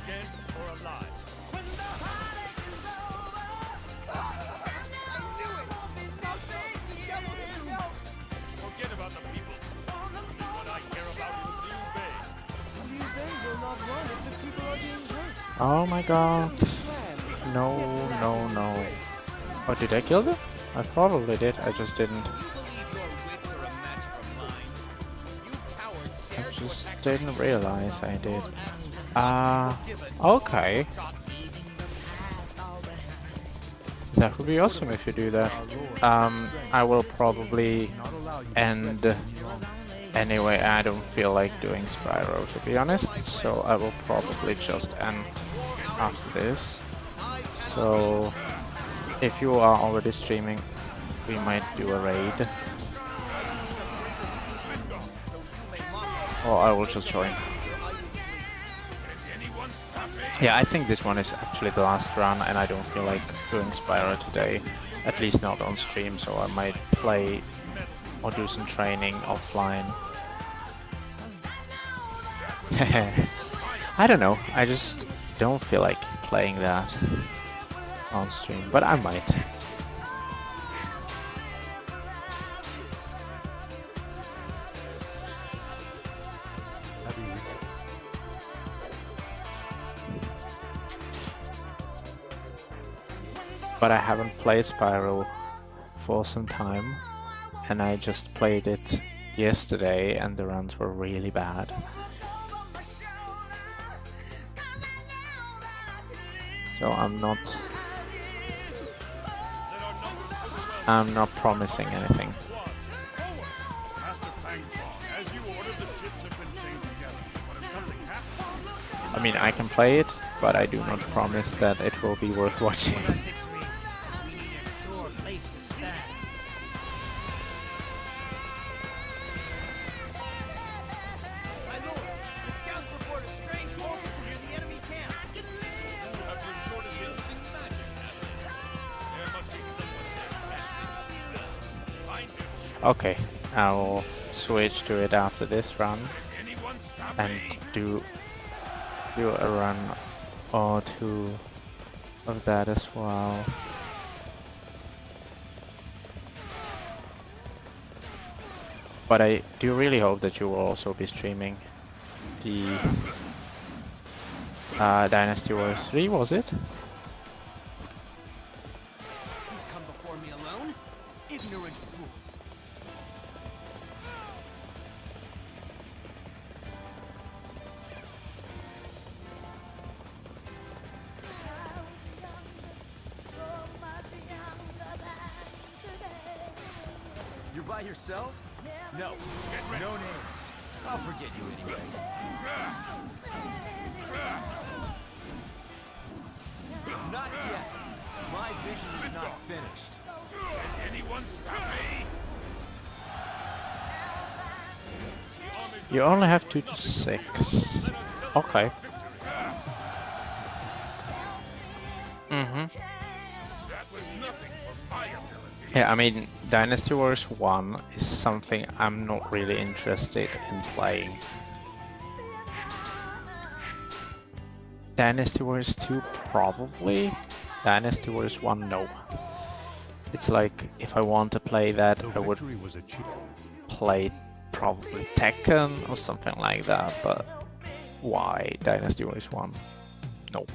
dead or alive. when the heartache is over. I knew it won't be so sick. Forget about the people. What I care about is Liu Bei. Liu Bei will not run if the people are being hurt. Oh my god. No, no, no. Oh, did I kill them? I probably did, I just didn't. I just didn't realize I did. Okay. That would be awesome if you do that. I will probably end anyway. I don't feel like doing Spyro, to be honest, so I will probably just end after this. So if you are already streaming, we might do a raid. Or I will just join. Yeah, I think this one is actually the last run, and I don't feel like doing Spyro today. At least not on stream, so I might play or do some training offline. I don't know, I just don't feel like playing that on stream, but I might. But I haven't played Spyro for some time, and I just played it yesterday and the runs were really bad. So I'm not promising anything. I mean, I can play it, but I do not promise that it will be worth watching. Okay, I'll switch to it after this run and do a run or two of that as well. But I do really hope that you will also be streaming the Dynasty Warriors 3, was it? Come before me alone, ignorant fool. You're by yourself? No. No names. I'll forget you anyway. Not yet. My vision is not finished. Can anyone stop me? You only have 2 to 6. Okay. Yeah, I mean, Dynasty Warriors 1 is something I'm not really interested in playing. Dynasty Warriors 2 probably. Dynasty Warriors 1 no. It's like if I want to play that I would play probably Tekken or something like that, but why Dynasty Warriors 1? No.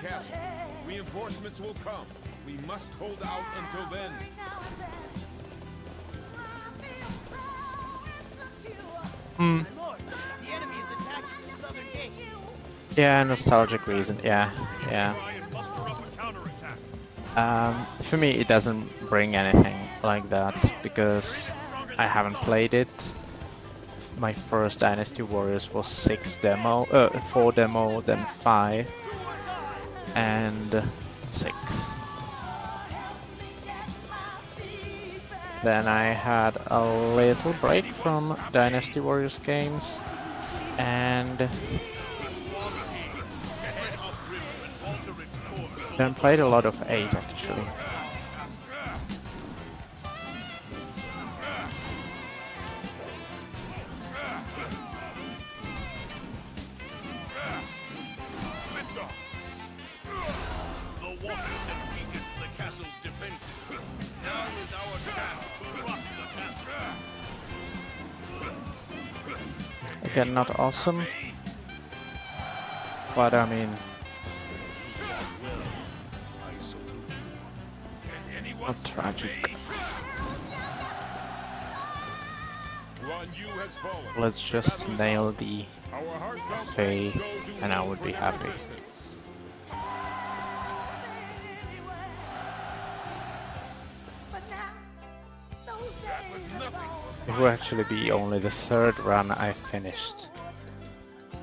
Castle. Reinforcements will come. We must hold out until then. My lord, the enemy is attacking the southern gate. Yeah, nostalgic reason. Yeah. For me, it doesn't bring anything like that because I haven't played it. My first Dynasty Warriors was 4 demo, then 5. And 6. Then I had a little break from Dynasty Warriors games and then played a lot of 8 actually. Again, not awesome, but I mean, not tragic. Let's just nail the FA and I would be happy. It will actually be only the 3rd run I finished.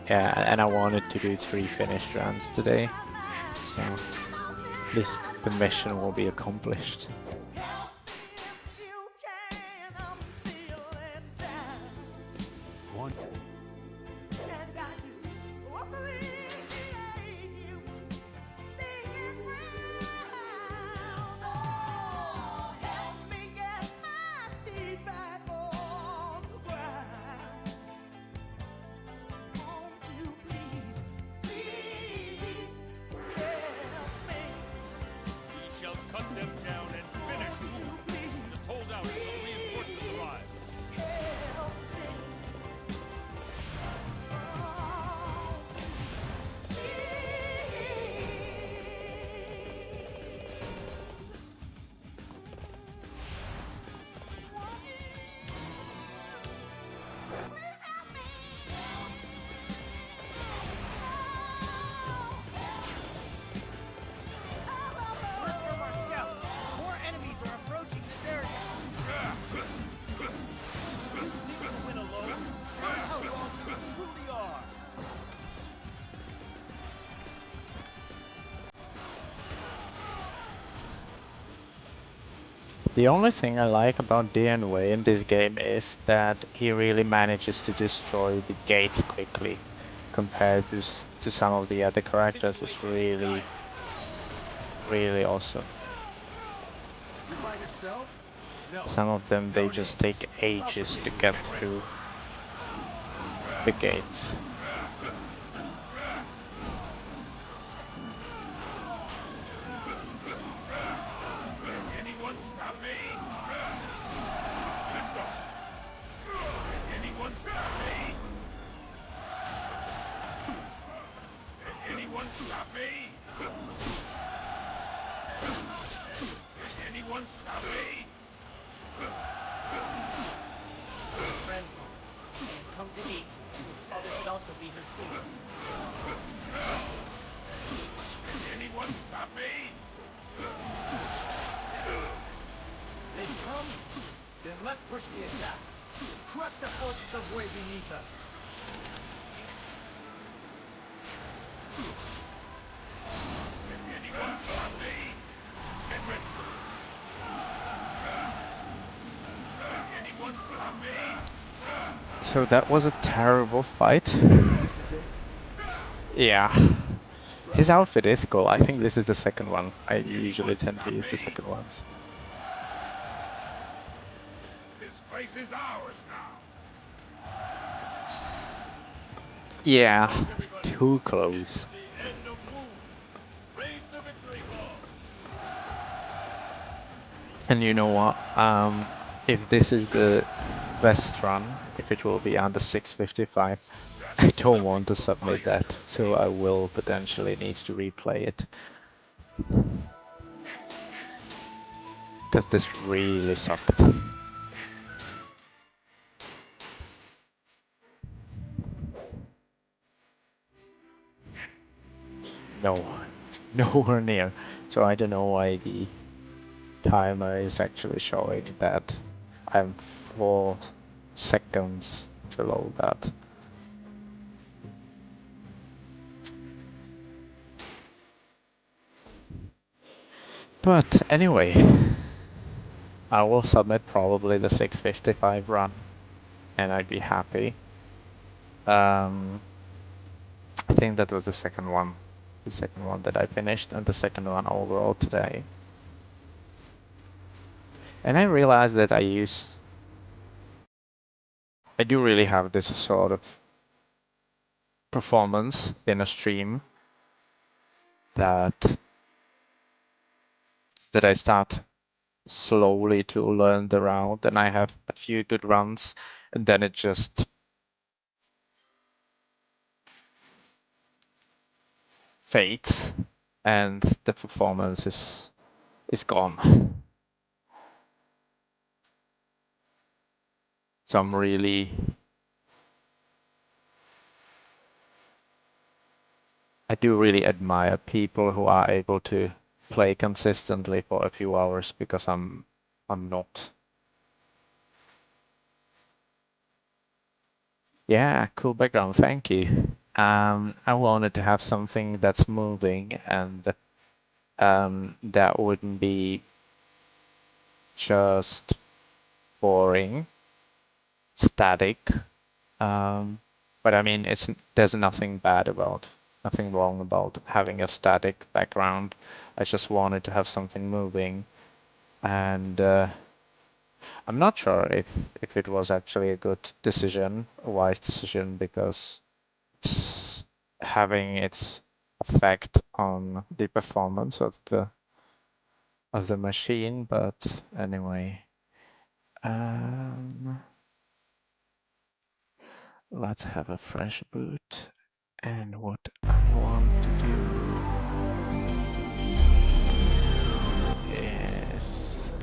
Yeah, and I wanted to do 3 finished runs today, so at least the mission will be accomplished. The only thing I like about DNW in this game is that he really manages to destroy the gates quickly compared to some of the other characters. It's really awesome. Some of them, they just take ages to get through the gates. Friend, come to eat. Oh, this should also be enemies are safe. Can anyone stop me? They've come? Then let's push the attack. Crush the forces of way beneath us. Can anyone stop me? Get ready. Can anyone stop me? So that was a terrible fight. This is it. Yeah. His outfit is cool. I think this is the second one. I usually tend to use the second ones. This place is ours now. Yeah, too close. The end of Wu. Raise the victory ball. And you know what? If this is the best run, if it will be under 655, I don't want to submit that, so I will potentially need to replay it. Because this really sucked. No, nowhere near. So I don't know why the timer is actually showing that I'm 4 seconds below that. But anyway, I will submit probably the 655 run and I'd be happy. I think that was the second one that I finished and the second one overall today. And I realized that I do really have this sort of performance in a stream that I start slowly to learn the route, and I have a few good runs, and then it just fades, and the performance is gone. So I do really admire people who are able to play consistently for a few hours, because I'm not. Yeah, cool background, thank you. I wanted to have something that's moving and that wouldn't be just boring, static. But I mean, there's nothing wrong about having a static background. I just wanted to have something moving, and I'm not sure if it was actually a good decision, a wise decision, because it's having its effect on the performance of the machine. But anyway, let's have a fresh boot. And what I want to do is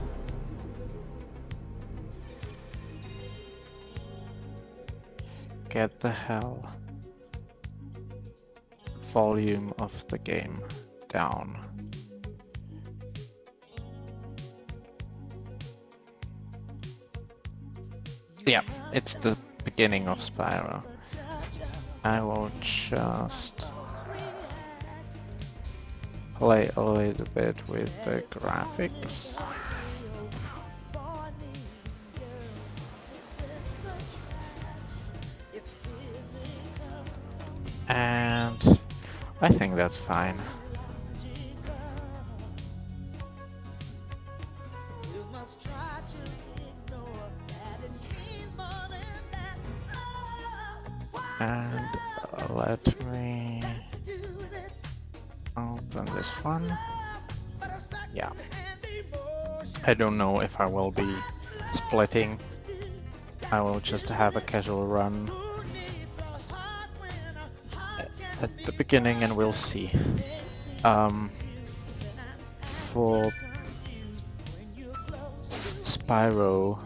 get the hell volume of the game down. Yeah, it's the beginning of Spyro. I will just play a little bit with the graphics. And I think that's fine. And let me open this one. Yeah. I don't know if I will be splitting. I will just have a casual run at the beginning and we'll see. For Spyro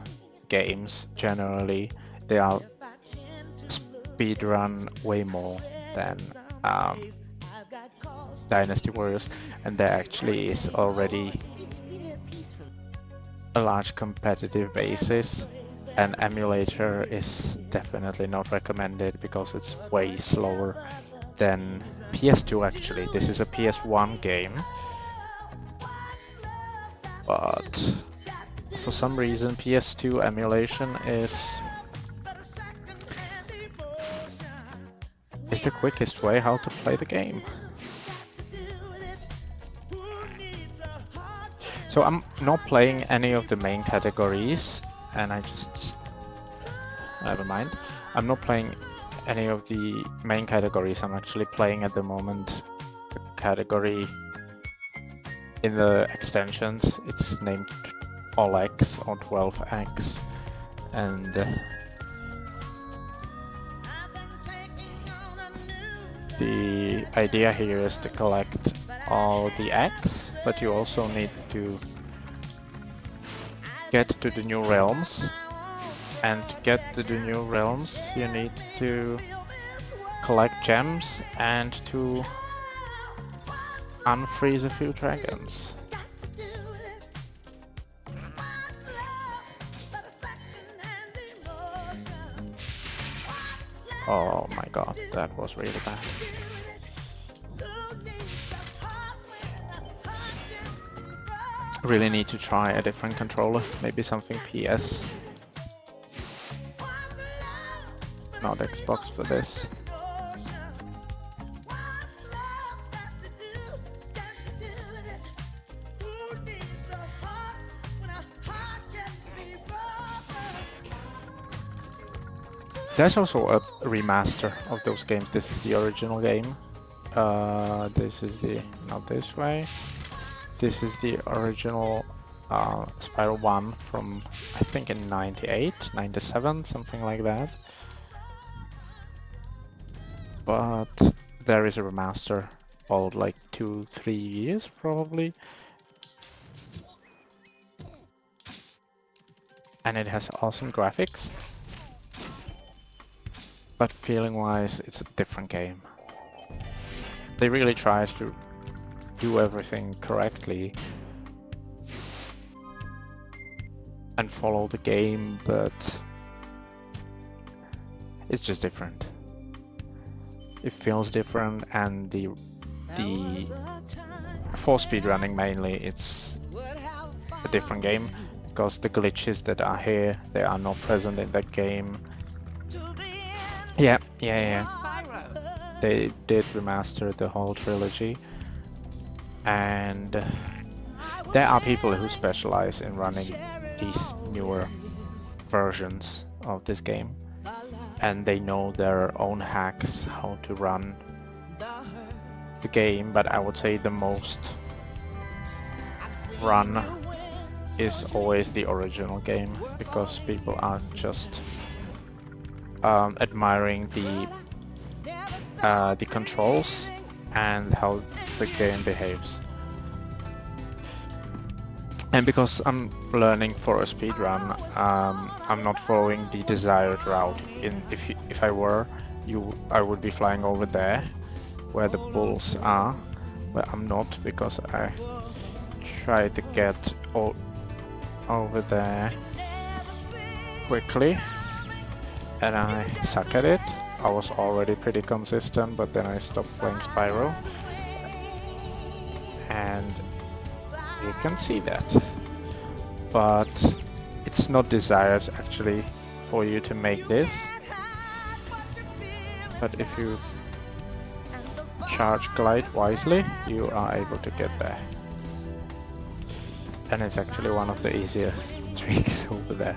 games, generally, they are speedrun way more than Dynasty Warriors, and there actually is already a large competitive basis. An emulator is definitely not recommended because it's way slower than PS2 actually. This is a PS1 game, but for some reason PS2 emulation is the quickest way how to play the game. So I'm not playing any of the main categories, and never mind. I'm not playing any of the main categories. I'm actually playing at the moment a category in the extensions. It's named All X or 12X, and the idea here is to collect all the X, but you also need to get to the new realms, and to get to the new realms you need to collect gems and to unfreeze a few dragons. Oh my god, that was really bad. Really need to try a different controller, maybe something PS. Not Xbox for this. There's also a remaster of those games. This is the original game. This is the, not this way. This is the original Spyro 1 from, I think, in 98, 97, something like that. But there is a remaster, old like 2-3 years probably. And it has awesome graphics. But feeling-wise, it's a different game. They really try to do everything correctly and follow the game, but it's just different. It feels different, and the for speedrunning mainly, it's a different game because the glitches that are here, they are not present in that game. Yeah. They did remaster the whole trilogy, and there are people who specialize in running these newer versions of this game, and they know their own hacks how to run the game. But I would say the most run is always the original game, because people are just admiring the controls and how the game behaves. And because I'm learning for a speedrun, I'm not following the desired route. If I were, I would be flying over there where the bulls are, but I'm not, because I try to get over there quickly, and I suck at it. I was already pretty consistent, but then I stopped playing Spyro, and you can see that. But it's not desired actually for you to make this, but if you charge glide wisely, you are able to get there. And it's actually one of the easier tricks over there.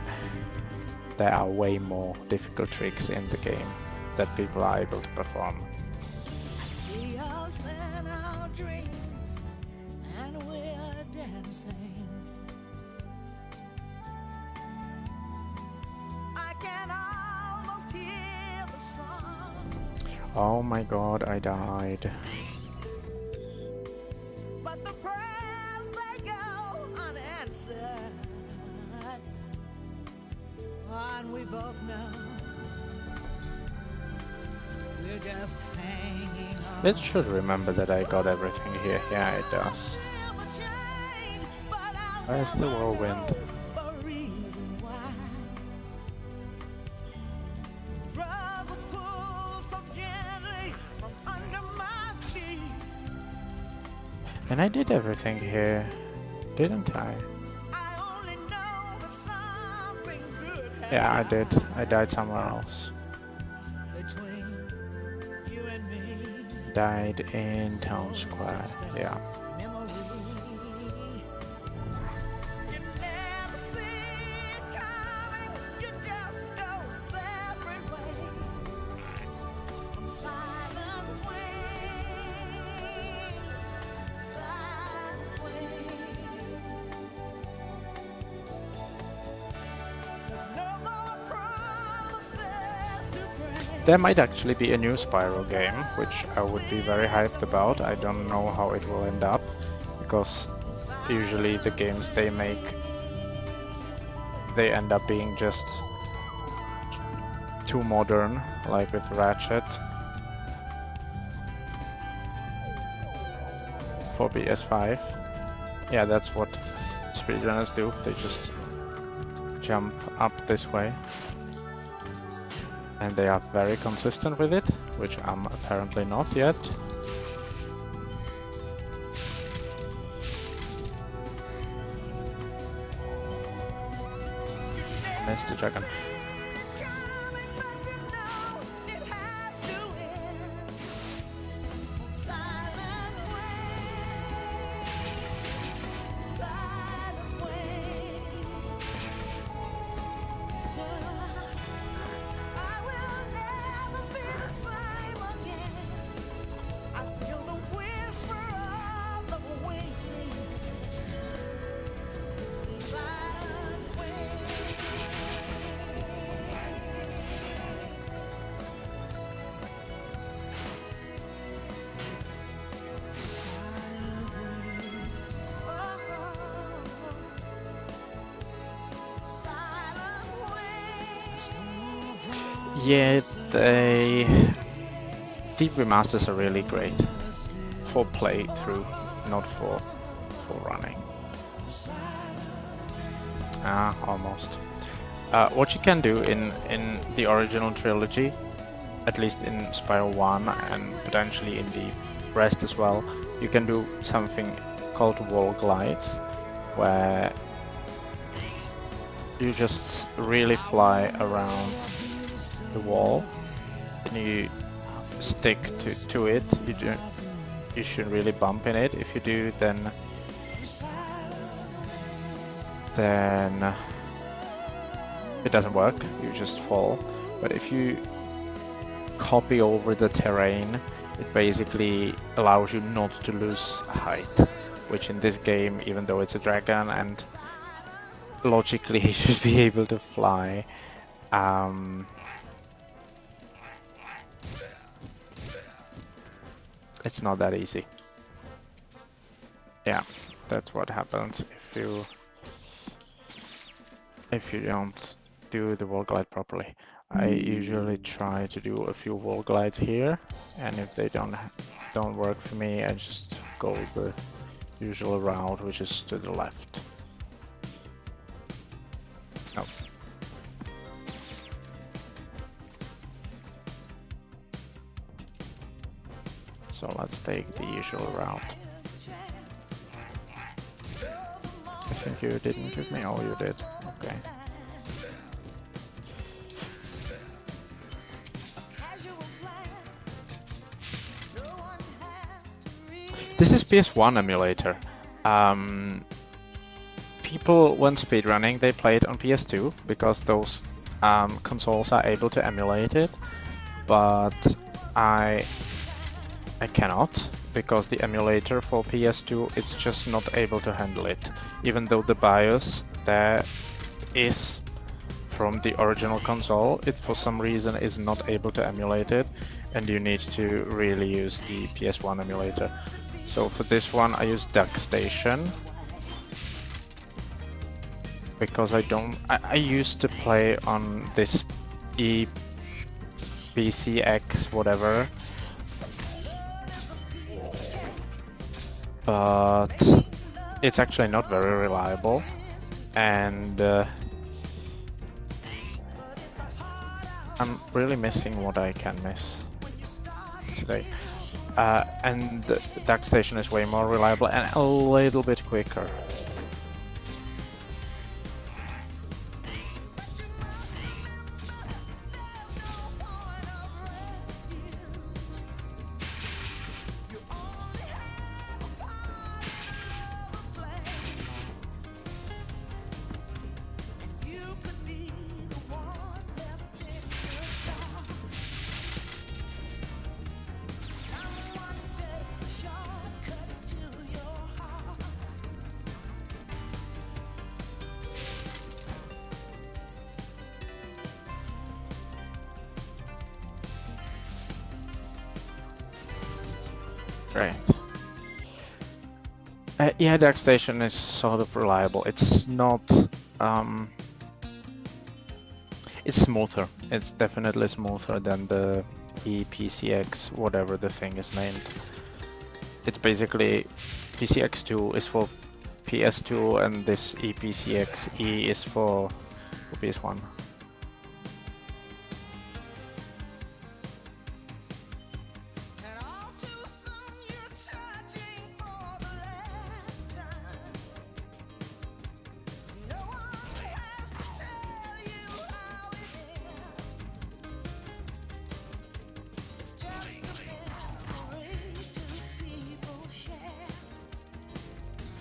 There are way more difficult tricks in the game that people are able to perform. I see us in our dreams, and we're dancing. I can almost hear the song. Oh my god, I died. But the prayers, they go unanswered. And we both know It should remember that I got everything here. Yeah, it does. Where's the whirlwind? And I did everything here, didn't I? Yeah, I did. I died somewhere else. Died in Town Square, yeah. There might actually be a new Spyro game, which I would be very hyped about. I don't know how it will end up, because usually the games they make, they end up being just too modern, like with Ratchet for PS5. Yeah, that's what speedrunners do. They just jump up this way. And they are very consistent with it, which I'm apparently not yet. Mr. Dragon. Yeah, the remasters are really great for playthrough, not for running. Almost. What you can do in the original trilogy, at least in Spyro 1 and potentially in the rest as well, you can do something called wall glides, where you just really fly around the wall and you stick to it. You shouldn't really bump in it. If you do, then it doesn't work. You just fall. But if you copy over the terrain, it basically allows you not to lose height, which in this game, even though it's a dragon and logically he should be able to fly, it's not that easy. Yeah, that's what happens if you don't do the wall glide properly. I usually try to do a few wall glides here, and if they don't work for me, I just go the usual route, which is to the left. Oh. So let's take the usual route. I think you didn't give me. Oh, you did. Okay. This is PS1 emulator. People, when speedrunning, they play it on PS2 because those consoles are able to emulate it, but I cannot, because the emulator for PS2 it's just not able to handle it. Even though the BIOS there is from the original console, it for some reason is not able to emulate it, and you need to really use the PS1 emulator. So for this one I use DuckStation, because I used to play on this PCX whatever, but it's actually not very reliable, and I'm really missing what I can miss today. And the Dark Station is way more reliable and a little bit quicker. Right. Yeah, Dark Station is sort of reliable. It's not. It's smoother. It's definitely smoother than the EPCX, whatever the thing is named. It's basically PCX2 is for PS2, and this EPCXE is for PS1.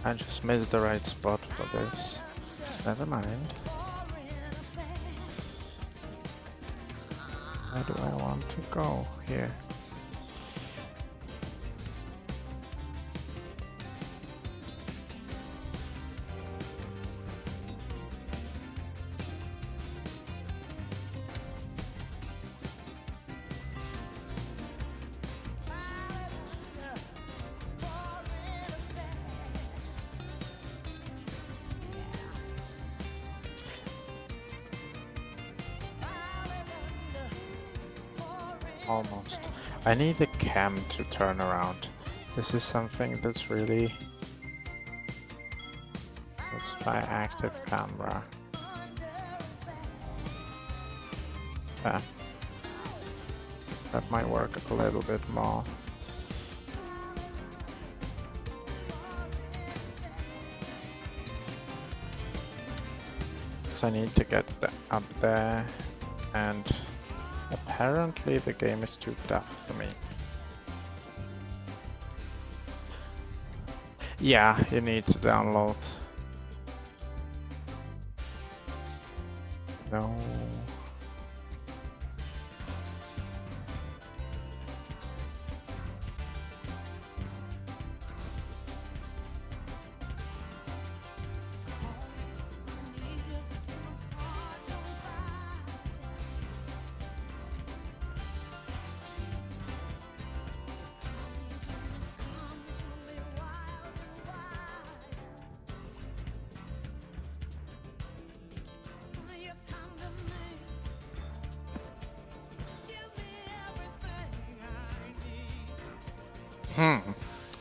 I just missed the right spot for this. Never mind. Where do I want to go here? Almost. I need a cam to turn around. This is something that's really... Let's try active camera. Yeah. That might work a little bit more. So I need to get up there, and apparently the game is too tough for me. Yeah, you need to download. No.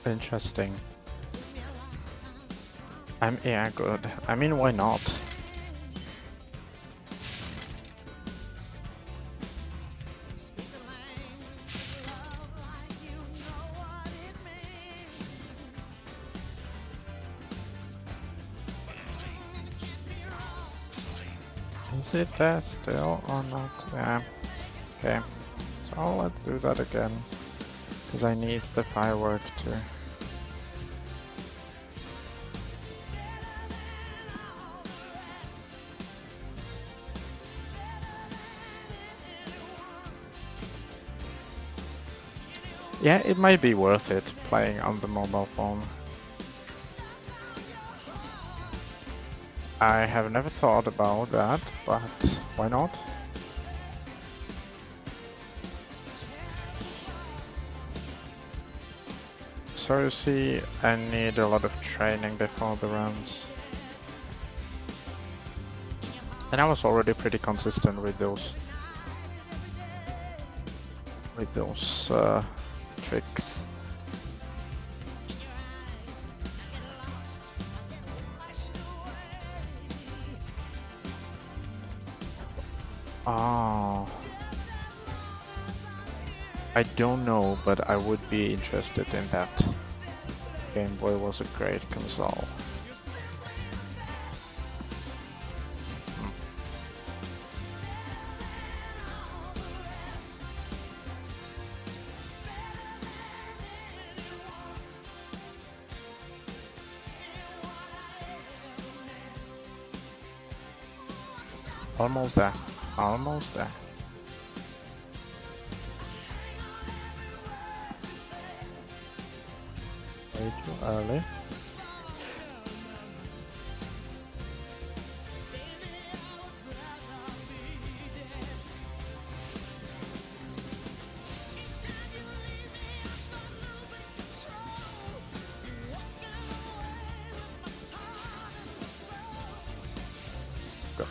Interesting. Yeah, good. I mean, why not? Is it there still or not? Yeah. Okay. So let's do that again. Because I need the firework to... Yeah, it might be worth it playing on the mobile phone. I have never thought about that, but why not? So you see, I need a lot of training before the runs. And I was already pretty consistent with those. with those tricks. Oh, I don't know, but I would be interested in that. Game Boy was a great console. Almost there. Almost there. Way too early. Good.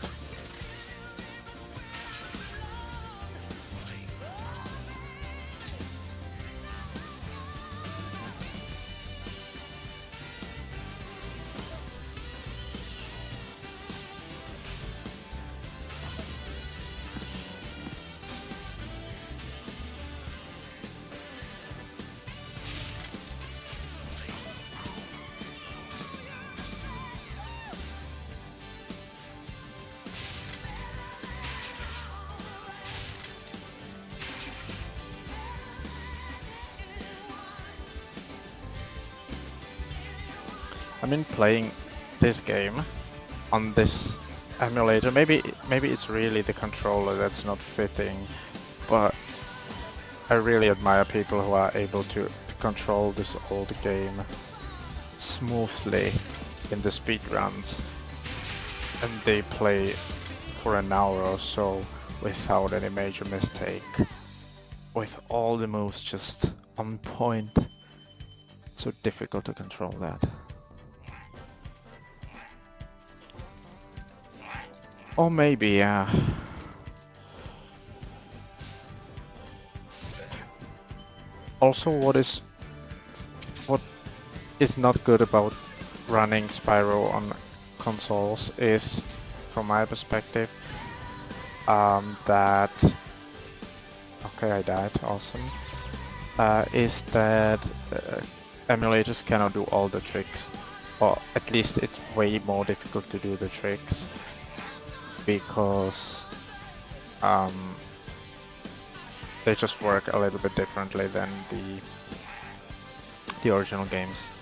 I've been playing this game on this emulator. Maybe it's really the controller that's not fitting, but I really admire people who are able to control this old game smoothly in the speedruns, and they play for an hour or so without any major mistake, with all the moves just on point. So difficult to control that. Or maybe, yeah. Also, what is not good about running Spyro on consoles is, from my perspective, that... Okay, I died, awesome. Is that emulators cannot do all the tricks. Or at least it's way more difficult to do the tricks. Because they just work a little bit differently than the original games.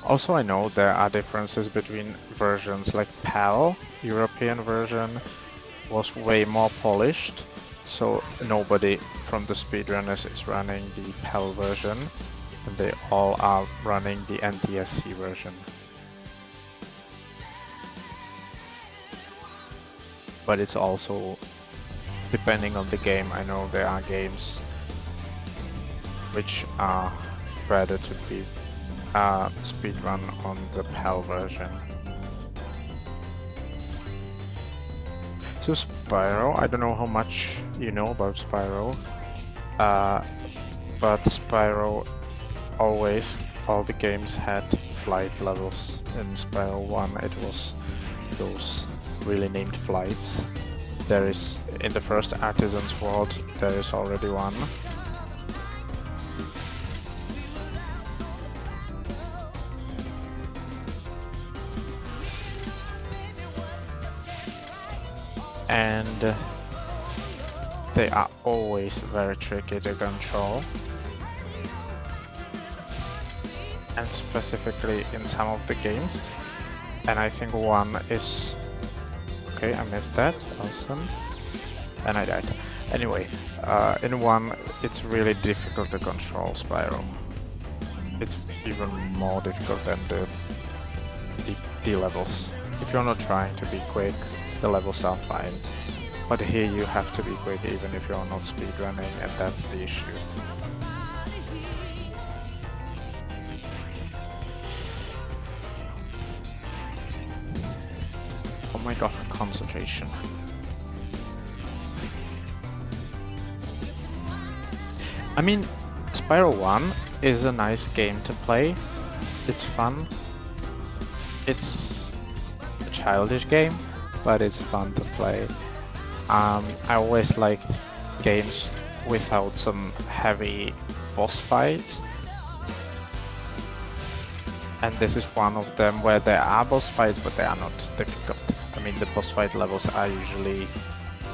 Also, I know there are differences between versions, like PAL, European version, was way more polished, so nobody from the speedrunners is running the PAL version, and they all are running the NTSC version. But it's also depending on the game. I know there are games which are better to be speedrun on the PAL version. So Spyro, I don't know how much you know about Spyro, but Spyro always, all the games had flight levels. In Spyro 1 it was those really named flights. There is, in the first Artisan's World, there is already one. And they are always very tricky to control. And specifically in some of the games. And I think one is... Okay, I missed that, awesome. And I died. Anyway, in one, it's really difficult to control Spyro. It's even more difficult than the levels. If you're not trying to be quick, the levels are fine. But here you have to be quick even if you're not speedrunning, and that's the issue. Oh my god, concentration. I mean, Spyro 1 is a nice game to play. It's fun. It's a childish game, but it's fun to play. I always liked games without some heavy boss fights. And this is one of them where there are boss fights, but they are not difficult. I mean, the boss fight levels are usually